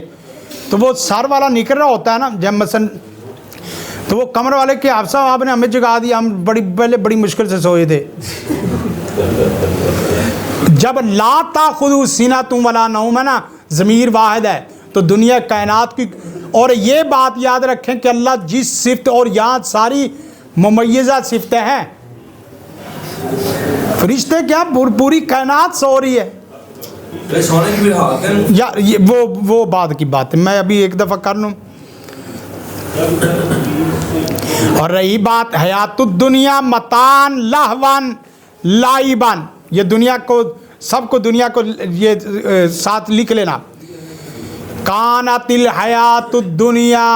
S1: तो वो सर वाला निकल रहा होता है ना जब मसन, तो वो कमर वाले के आप साहब आपने हमें जगा दिया, हम पहले बड़ी मुश्किल से सोए थे। जब ला ताखुदू सीनातुम वला नौम है ना, ज़मीर वाहिद है, तो दुनिया कायनात की। और ये बात याद रखें कि अल्लाह जिस सिफ्त, और यहाँ सारी मुमय्यज़ा सिफ्तें हैं, फरिश्ते क्या पूरी कायनात सो रही है।
S2: सोने की भी हालत है
S1: यार ये वो बाद की बात है, मैं अभी एक दफ़ा कर लूँ। और रही बात हयातुद दुनिया मतान लहवन लाइबन, ये दुनिया को, सबको दुनिया को ये साथ लिख लेना। कानतिल हयातुद दुनिया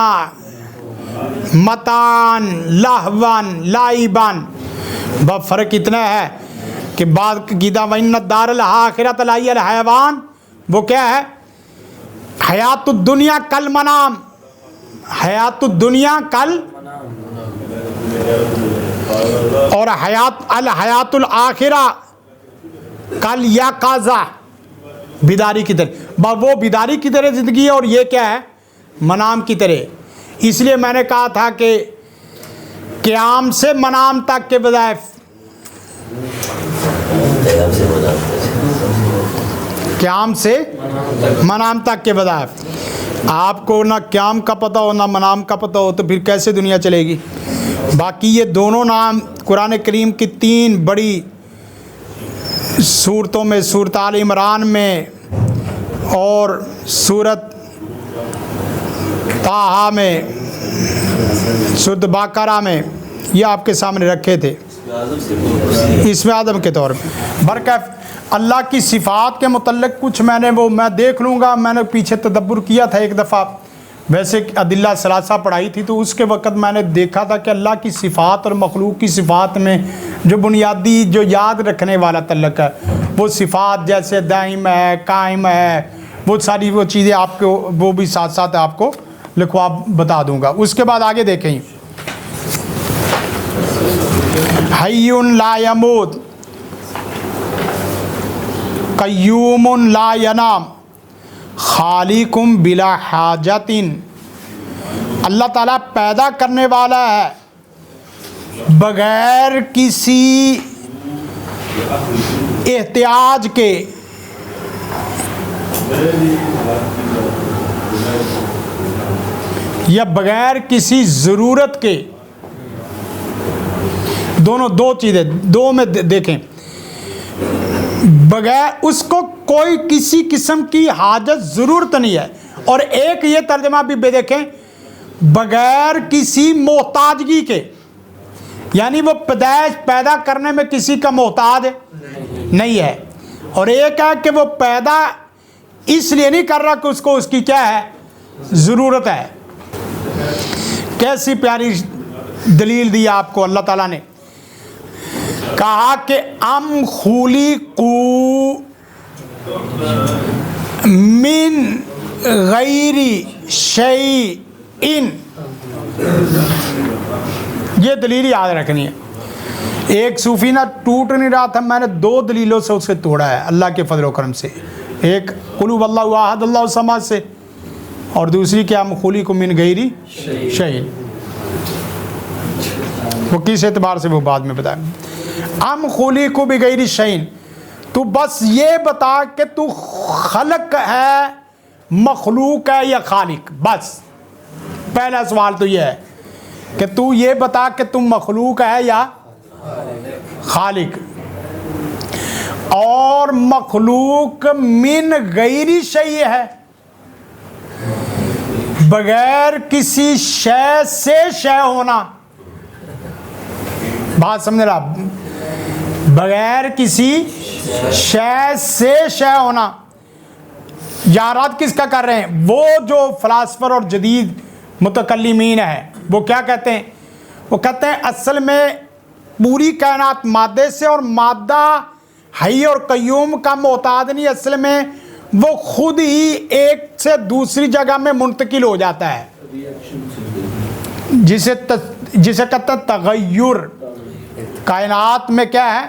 S1: मतान लहवन लाइबन, बहुत फ़र्क इतना है कि बाद गीदा वइन दारल आखिरत लाइल हैवान, वो क्या है? हयातुद दुनिया कल मनाम, हयातुद दुनिया कल, और हयातुल आखिरा कल या काजा, बिदारी की तरह। वो बिदारी की तरह ज़िंदगी है और ये क्या है? मनाम की तरह। इसलिए मैंने कहा था कि क़याम से मनाम तक के बजाय, क़याम से मनाम तक के बजाय, आपको ना क़याम का पता हो ना मनाम का पता हो तो फिर कैसे दुनिया चलेगी? बाकी ये दोनों नाम कुरान करीम की 3 बड़ी सूरतों में, सूरत आल इमरान में और सूरत ताहा में, सूरत बाकरा में, ये आपके सामने रखे थे। इसमें आदम के तौर पर बरकैफ अल्लाह की सिफ़ात के मुतल्लिक़ कुछ मैं देख लूँगा। मैंने पीछे तदब्बुर किया था एक दफ़ा, वैसे अदिल्ला सलासा पढ़ाई थी तो उसके वक़्त मैंने देखा था कि अल्लाह की सिफ़ात और मखलूक की सिफ़ात में जो बुनियादी, जो याद रखने वाला तल्लक है, वो सिफ़ात जैसे दाइम है, कायम है, वो सारी वो चीज़ें आपको, वो भी साथ साथ आपको लिखवा बता दूँगा। उसके बाद आगे देखें, हय्युन ला यमूत कय्यूमुन ला यनाम खालिकुम बिला हाजतिन, अल्लाह ताला पैदा करने वाला है बगैर किसी एहतियाज के, या बगैर किसी ज़रूरत के। दोनों दो चीज़ें, दो में देखें, बगैर उसको कोई किसी किस्म की हाजत ज़रूरत नहीं है। और एक ये तर्जमा भी देखें, बगैर किसी मोहताजगी के, यानी वो पैदाइश पैदा करने में किसी का मोहताज नहीं है। और एक है कि वो पैदा इसलिए नहीं कर रहा कि उसको उसकी क्या है? ज़रूरत है। कैसी प्यारी दलील दी आपको अल्लाह ताला ने। कहा कि अम खुलिकू मिन गैरी शैइन, ये दलील याद रखनी है। एक सूफी ना टूट नहीं रहा था, मैंने 2 दलीलों से उसे तोड़ा है अल्लाह के फजल व करम से। एक कुल हुवल्लाहु अहद अल्लाहु समद से, और दूसरी क्या अम खुलिकू मिन गैरी शैइन। वो किस एतबार से वो बाद में बताया। अम खुलिकू बिगैरी शैइन, तू बस ये बता कि तू खलक है, मखलूक है या खालिक। बस पहला सवाल तो ये है कि तू ये बता कि तू मखलूक है या खालिक। और मखलूक मिन गैरी शै है, बगैर किसी शय से शय होना। बात समझ रहा, बगैर किसी शय से शय होना। यारात किसका कर रहे हैं? वो जो फलासफर और जदीद मुतकल्लिमीन है, वो क्या कहते हैं? वो कहते हैं असल में पूरी कायनात मादे से, और मादा हई और कय्यूम का मोहताज नहीं, असल में वो खुद ही एक से दूसरी जगह में मुंतकिल हो जाता है, जिसे कहते हैं तगय्युर। कायनात में क्या है?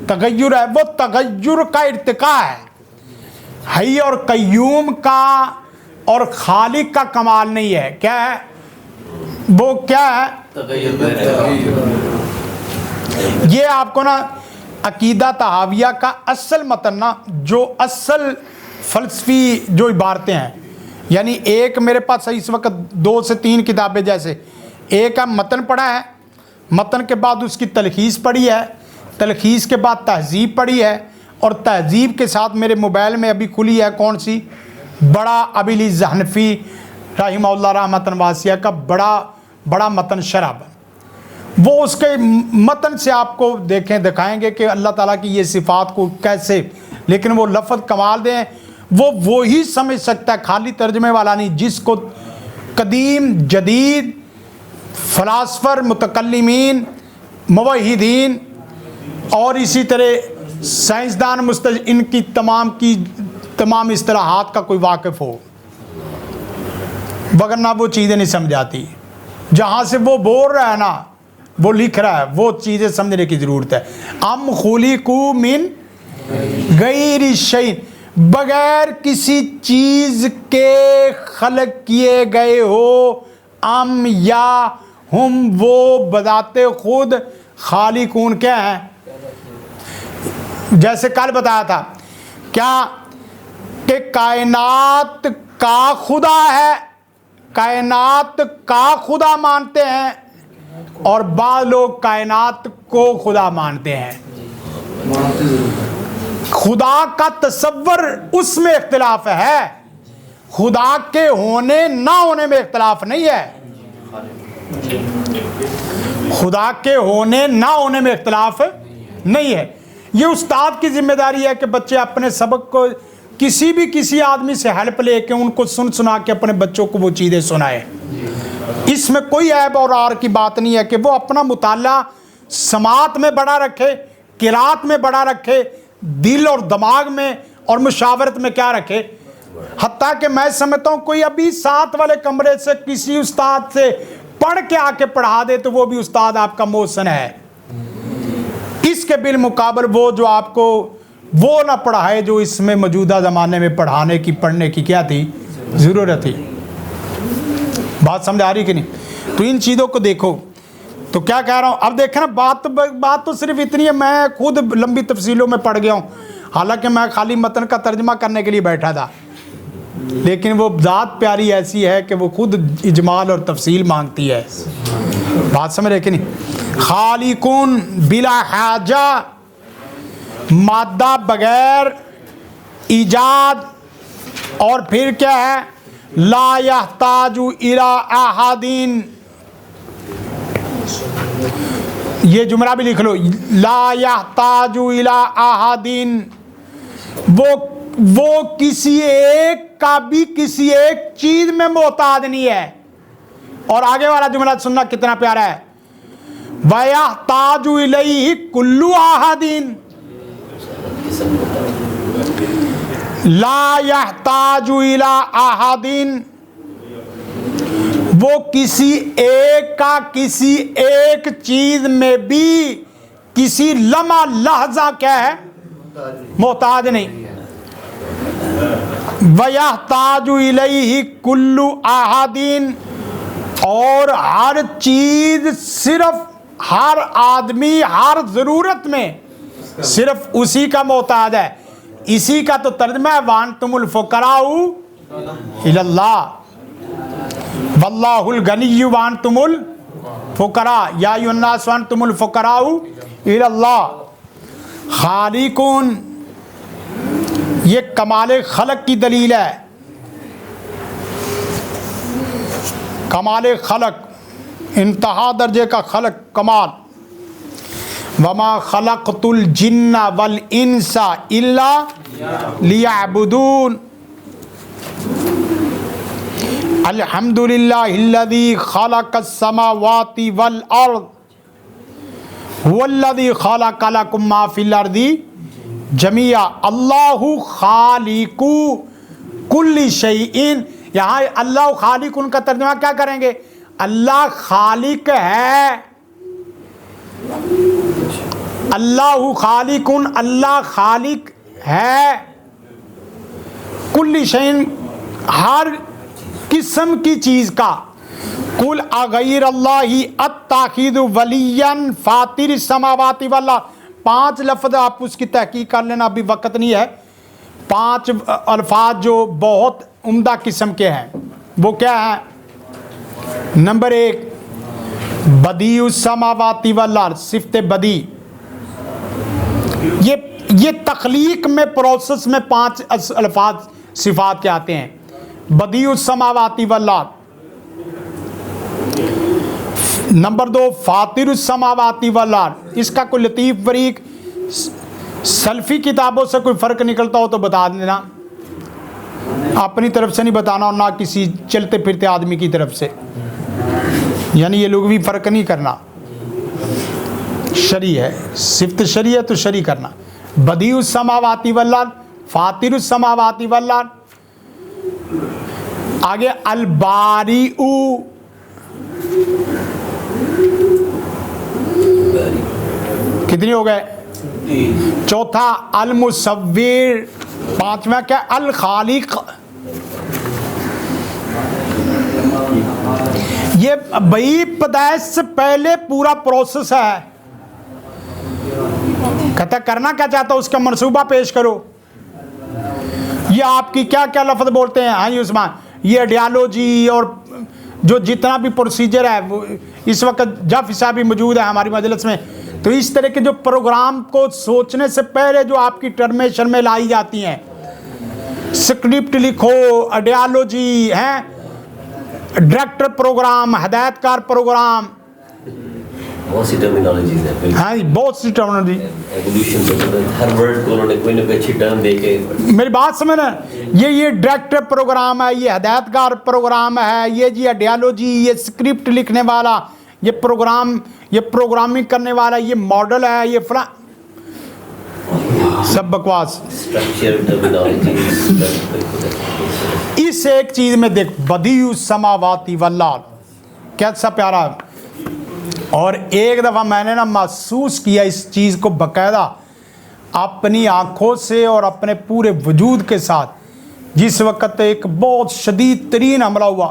S1: तगय्युर है। वो तगय्युर का इर्तिका है। हई और कय्यूम का और खालिक का कमाल नहीं है। क्या है वो? क्या है? ये आपको ना अकीदा तहाविया का असल मतन ना, जो असल फलसफी जो इबारतें हैं, यानी एक मेरे पास इस वक्त 2 से 3 किताबें, जैसे एक है मतन पढ़ा है, मतन के बाद उसकी तलखीस पढ़ी है, तलखीस के बाद तहजीब पढ़ी है, और तहजीब के साथ मेरे मोबाइल में अभी खुली है कौन सी? बड़ा अबिल हनफी रहिमहुल्लाह रहमतन वासिया का बड़ा मतन शराब। वो उसके मतन से आपको दिखाएंगे कि अल्लाह ताला की ये सिफ़ात को कैसे, लेकिन वो लफ्ज़ कमाल दें, वो ही समझ सकता है, खाली तर्जमे वाला नहीं। जिसको कदीम जदीद फलासफर मुतकल्लिमीन मुवहिदीन और इसी तरह साइंसदान इनकी तमाम इस्तिलाहात का कोई वाकिफ़ हो, वगरना वो चीज़ें नहीं समझ आती। जहाँ से वो बोल रहा है ना, वो लिख रहा है, वो चीज़ें समझने की ज़रूरत है। अम खुलिकू मिन गैरि शैइन, बगैर किसी चीज़ के खलक किए गए हो। अम या हम, वो बदाते खुद खालिकून क्या है? जैसे कल बताया था क्या कि कायनात का खुदा है, कायनात का खुदा मानते हैं, और बाद लोग कायनात को खुदा मानते हैं। खुदा का तसव्वुर उसमें इख्तिलाफ है, खुदा के होने ना होने में इख्तिलाफ नहीं है। खुदा के होने ना होने में इख्तिलाफ नहीं है। ये उस्ताद की जिम्मेदारी है कि बच्चे अपने सबक को किसी आदमी से हेल्प लेके उनको सुना के अपने बच्चों को वो चीज़ें सुनाए। इसमें कोई ऐब और आर की बात नहीं है कि वो अपना मुताला समात में बड़ा रखे, किरात में बड़ा रखे, दिल और दिमाग में और मुशावरत में क्या रखे। हत्ता कि मैं समझता हूँ कोई अभी 7 वाले कमरे से किसी उस्ताद से पढ़ के आके पढ़ा दे तो वो भी उस्ताद आपका मोहसन है। इसके बिल मुकाबल वो जो आपको वो ना पढ़ाए जो इसमें मौजूदा ज़माने में पढ़ने की क्या थी ज़रूरत थी। बात समझ आ रही कि नहीं? तो इन चीज़ों को देखो। तो क्या कह रहा हूँ, अब देखें ना, बात तो सिर्फ इतनी है। मैं खुद लंबी तफसीलों में पढ़ गया हूँ, हालांकि मैं खाली मतन का तर्जमा करने के लिए बैठा था, लेकिन वो ज़ात प्यारी ऐसी है कि वो खुद इजमाल और तफसील मांगती है। बात समझ रहे कि नहीं? खालिकुन बिला हाजा, मादा बगैर ईजाद, और फिर क्या है? ला यहताजु इला अहादीन, ये जुमला भी लिख लो, ला यहताजु इला अहादीन, वो किसी एक का भी किसी एक चीज में मोहताज नहीं है। और आगे वाला जुमला सुनना कितना प्यारा है, वयहताजु इलैहि कुल्लु अहदिन ला यहताजु इला अहदिन। वो किसी एक का किसी एक चीज में भी किसी लम्हा लहजा क्या है, मोहताज नहीं। वयहताजु इलैहि कुल्लु अहदिन, और हर चीज सिर्फ हर आदमी हर जरूरत में सिर्फ उसी का मोहताज है। इसी का तो तर्जुमा है वांतुमुल फुकराउ इलल्लाह वल्लाहुल गनिय्यु वांतुमुल फुकरा या अय्युहन्नास वांतुमुल फुकराउ इलल्लाह। खालिकुन, ये कमाल खलक की दलील है। कमाल खलक, इंतहा दर्जे का खलक, कमाल। वमा खलक़तुल जिन्ना वल इंसा इल्ला लियअबुदून। अल्हम्दुलिल्लाहिल्लज़ी खलक़स समावाति वल अर्द हुवल्लज़ी खलक़ लकुम मा फिल अर्दि जमीआ। अल्लाहु खालिकु कुल्ली शैइन। यहाँ अल्लाह खालिक, उनका तर्जुमा क्या करेंगे? अल्लाह खालिक है। अल्लाहु खालिकुन, अल्लाह खालिक है। कुल्ली शैइन, हर किस्म की चीज का। कुल अगैर अल्लाहि अत्ताखिदु वलियन फातिर समावाति वल अर्द। 5 लफ्ज़ आप उसकी तहकीक कर लेना, अभी वक्त नहीं है। 5 अल्फाज जो बहुत उम्दा किस्म के हैं, वो क्या है? नंबर 1 बदीउस समावाति वल अर्द, सिफ़त बदी। ये तख्लीक में, प्रोसेस में 5 अल्फाज सिफात के आते हैं। बदीउस समावाति वल अर्द। नंबर 2 फातिरुस समावाति वल अर्द। इसका कोई लतीफ़ बरीक सल्फ़ी किताबों से कोई फ़र्क निकलता हो तो बता देना, अपनी तरफ से नहीं बताना, और ना किसी चलते फिरते आदमी की तरफ से। यानी ये लोग भी फ़र्क नहीं करना, शरी है, सिफ्त शरी है तो शरी करना। बदीउस समावाति वल अर्द, फातिरुस समावाति वल अर्द। आगे अल बारिउ, कितनी हो गए? 4था अल मुसव्विर। 5वां क्या? अल खालिक। ये भाई पैदाइश से पहले पूरा प्रोसेस है। कहता करना क्या चाहता, उसका मनसूबा पेश करो। ये आपकी क्या क्या लफ्ज़ बोलते हैं? हाँ उस्मान, ये आइडियालॉजी और जो जितना भी प्रोसीजर है, वो इस वक्त जाफी साहब भी मौजूद है हमारी मजलिस में। तो इस तरह के जो प्रोग्राम को सोचने से पहले जो आपकी टर्मेशन में लाई जाती हैं, स्क्रिप्ट लिखो, आइडियालॉजी है, डायरेक्टर प्रोग्राम, हदायतकार प्रोग्राम,
S3: बहुत सी टर्मिनोलॉजीज हैं।
S1: हाँ जी, बहुत सी टर्मिनोलॉजी।
S3: एवोल्यूशन से हर वर्ड को उन्होंने कोई ना कोई अच्छी टर्म देके।
S1: मेरी बात समझना, ये डायरेक्टर प्रोग्राम है, ये हदायतकार प्रोग्राम है, ये जी आइडियालॉजी, ये स्क्रिप्ट लिखने वाला, ये प्रोग्राम, ये प्रोग्रामिंग करने वाला, ये मॉडल है, ये फला, सब बकवास।
S3: Structure terminology.
S1: इस एक चीज में देख, बदीउस समावाति वल अर्द, कैसा प्यारा है। और एक दफ़ा मैंने ना महसूस किया इस चीज़ को बकायदा अपनी आँखों से और अपने पूरे वजूद के साथ। जिस वक़्त एक बहुत शदीद तरीन हमला हुआ,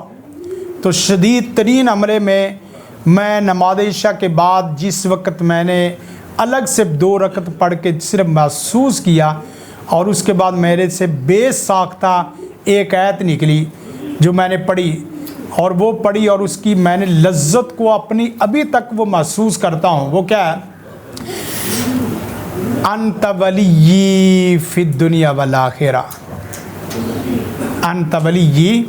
S1: तो शदीद तरीन हमले में मैं नमाज इशा के बाद जिस वक़्त मैंने अलग से 2 रकत पढ़ के सिर्फ महसूस किया, और उसके बाद मेरे से बेसाख्ता एक आयत निकली जो मैंने पढ़ी, और वो पढ़ी और उसकी मैंने लज्जत को अपनी अभी तक वो महसूस करता हूँ। वो क्या है? अंत वलिय्यी फिद दुनिया वल आखिरा, अंत वलिय्यी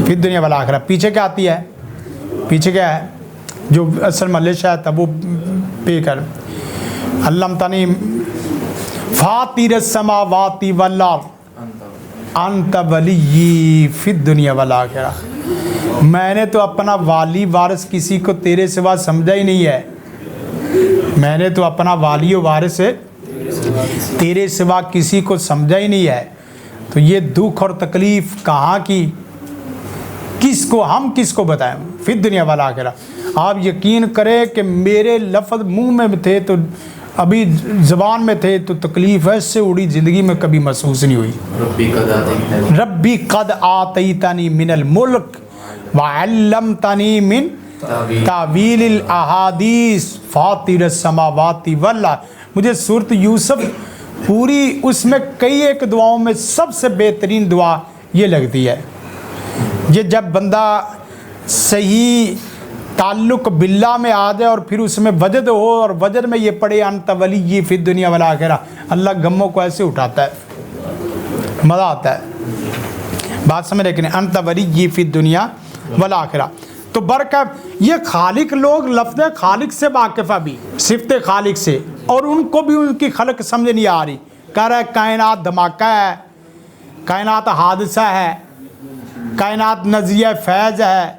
S1: फिद दुनिया वल आखिरा। पीछे क्या आती है? पीछे क्या है? जो असल मल्ले शायद था वो पे कर अल्लाह तनी फातिरस समावाति वल अर्द अंत वलिय्यी फिद दुनिया वल आखिरा। मैंने तो अपना वाली वारिस किसी को तेरे सिवा समझा ही नहीं है। मैंने तो अपना वाली वारिस है तेरे सिवा किसी को समझा ही नहीं है। तो ये दुख और तकलीफ़ कहाँ की, हम किसको बताएं? फिर दुनिया वाला आखिरा। आप यकीन करें कि मेरे लफ्ज़ मुंह में थे तो अभी ज़बान में थे तो तकलीफ़ ऐसे उड़ी, ज़िंदगी में कभी महसूस नहीं हुई। रब्बी कद आतैतनी मिनल मुल्क व अल्लमतनी मिन तावीलिल अहादीस फातिर समावाति वल्ला। मुझे सूरत यूसुफ पूरी उसमें कई एक दुआओं में सबसे बेहतरीन दुआ ये लगती है। ये जब बंदा सही ताल्लुक़ बिल्ला में आ जाए और फिर उसमें वजद हो और वजद में ये पड़े अंत वली ये फिर दुनिया वाला आखिरा, अल्लाह गमों को ऐसे उठाता है, मज़ा आता है। बात समझ रहे कि नहीं? अंत वली ये फिर दुनिया वाला आखिरा। तो बरकत ये खालिक लोग लफ्ज़ खालिक से वाकिफ़ भी, सिफ़त खालिक से, और उनको भी उनकी खलक समझ नहीं आ रही। कह रहा है कायनात धमाका है, कायनात हादसा है, कायनात नज़रिया फैज़ है,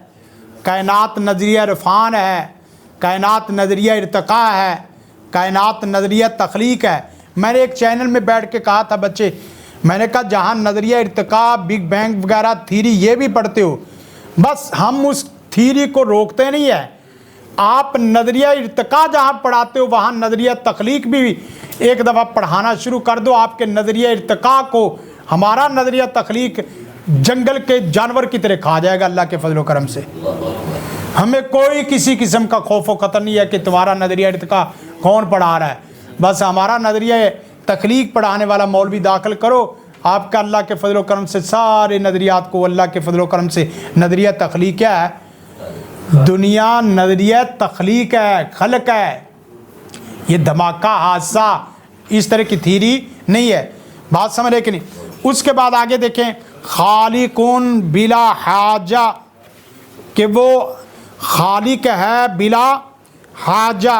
S1: कायनात नज़रिया इरफान है, कायनात नज़रिया इर्तिक़ा है, कायनात नज़रिया तख्लीक है। मैंने एक चैनल में बैठ के कहा था बच्चे, मैंने कहा जहाँ नज़रिया इर्तिक़ा बिग बैंग वगैरह थीरी ये भी पढ़ते हो, बस हम उस थीरी को रोकते नहीं है। आप नज़रिया इर्तिक़ा जहाँ पढ़ाते हो वहाँ नज़रिया तख्लीक भी एक दफ़ा पढ़ाना शुरू कर दो। आपके नज़रिया इर्तिक़ा को हमारा नज़रिया तख्लीक जंगल के जानवर की तरह खा जाएगा अल्लाह के फजल करम से। हमें कोई किसी किस्म का खौफ व ख़तर नहीं है कि तुम्हारा नज़रिया इर्तिक़ा कौन पढ़ा रहा है। बस हमारा नज़रिया तख्लीक पढ़ाने वाला मौलवी दाखिल करो, आपका अल्लाह के फजल करम से सारे नज़रियात को अल्लाह के फजल करम से नज़रिया तख्लीक क्या है? दुनिया नज़रिया तख्लीक है, खलक है। ये धमाका हादसा इस तरह की थीरी नहीं है। बात समझ रहे कि नहीं? उसके बाद आगे देखें, खालिकुन बिला हाजा, कि वो खालिक है बिला हाजा।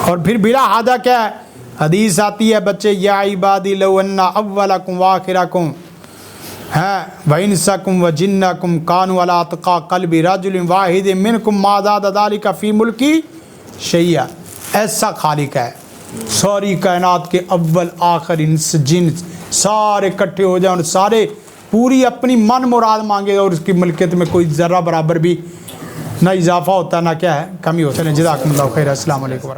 S1: और फिर बिला हाजा क्या है? हदीस आती है बच्चे, या इबादी लौ अन्ना अव्वलकुम व आखिरकुम है व इंसकुम व जिन्नकुम कानू अला अतक़ा क़ल्बि रजुलिन वाहिदिन मिनकुम मा ज़ादा ज़ालिका फ़ी मुल्की शैया। ऐसा खालिक है, सारी कायनात के अव्वल आखिर इंस जिन सारे इकट्ठे हो जाए और सारे पूरी अपनी मन मुराद मांगे और उसकी मिल्कियत में कोई ज़र्रा बराबर भी ना इजाफा होता ना क्या है कमी होता है। जज़ाकुमुल्लाहु खैर। अस्सलामु अलैकुम।